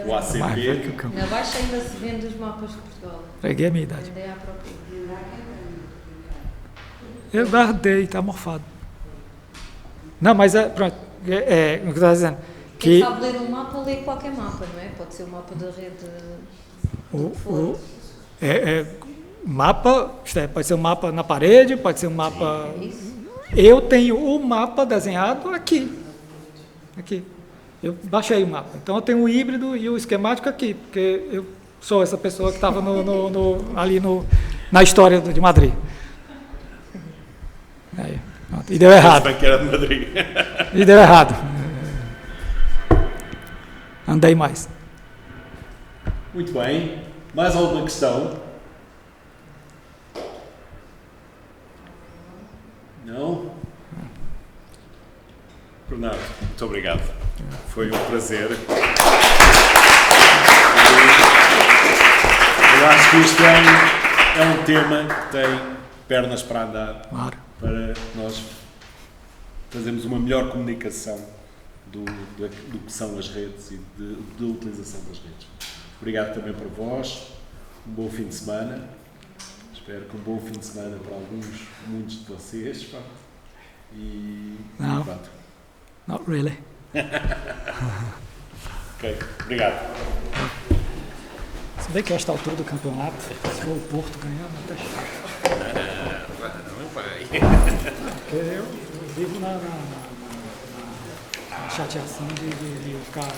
O ACP. Na Baixa ainda se vende os mapas de Portugal. Peguei a minha idade. Andei à procura. Eu guardei, está morfado. Não, mas pronto, o que eu estava dizendo. Quem sabe ler um mapa, lê qualquer mapa, não é? Pode ser o mapa da rede. Mapa, pode ser um mapa na parede, pode ser um mapa. É isso. Eu tenho o mapa desenhado aqui. Eu baixei o mapa. Então eu tenho o híbrido e o esquemático aqui, porque eu sou essa pessoa que estava ali na história de Madrid. Aí, e deu errado. E deu errado. Andei mais. Muito bem. Mais alguma questão? Não? Bernardo, muito obrigado. Foi um prazer. Eu acho que isto é um tema que tem pernas para andar. Claro. Para nós fazermos uma melhor comunicação do que são as redes e da utilização das redes. Obrigado também para vós, um bom fim de semana, espero que um bom fim de semana para muitos de vocês, e Não. pronto. Not really. Ok, obrigado. Se bem que a esta altura do campeonato, se for o Porto ganhar, não tá chato. Não vai. Porque eu vivo na chateação de ficar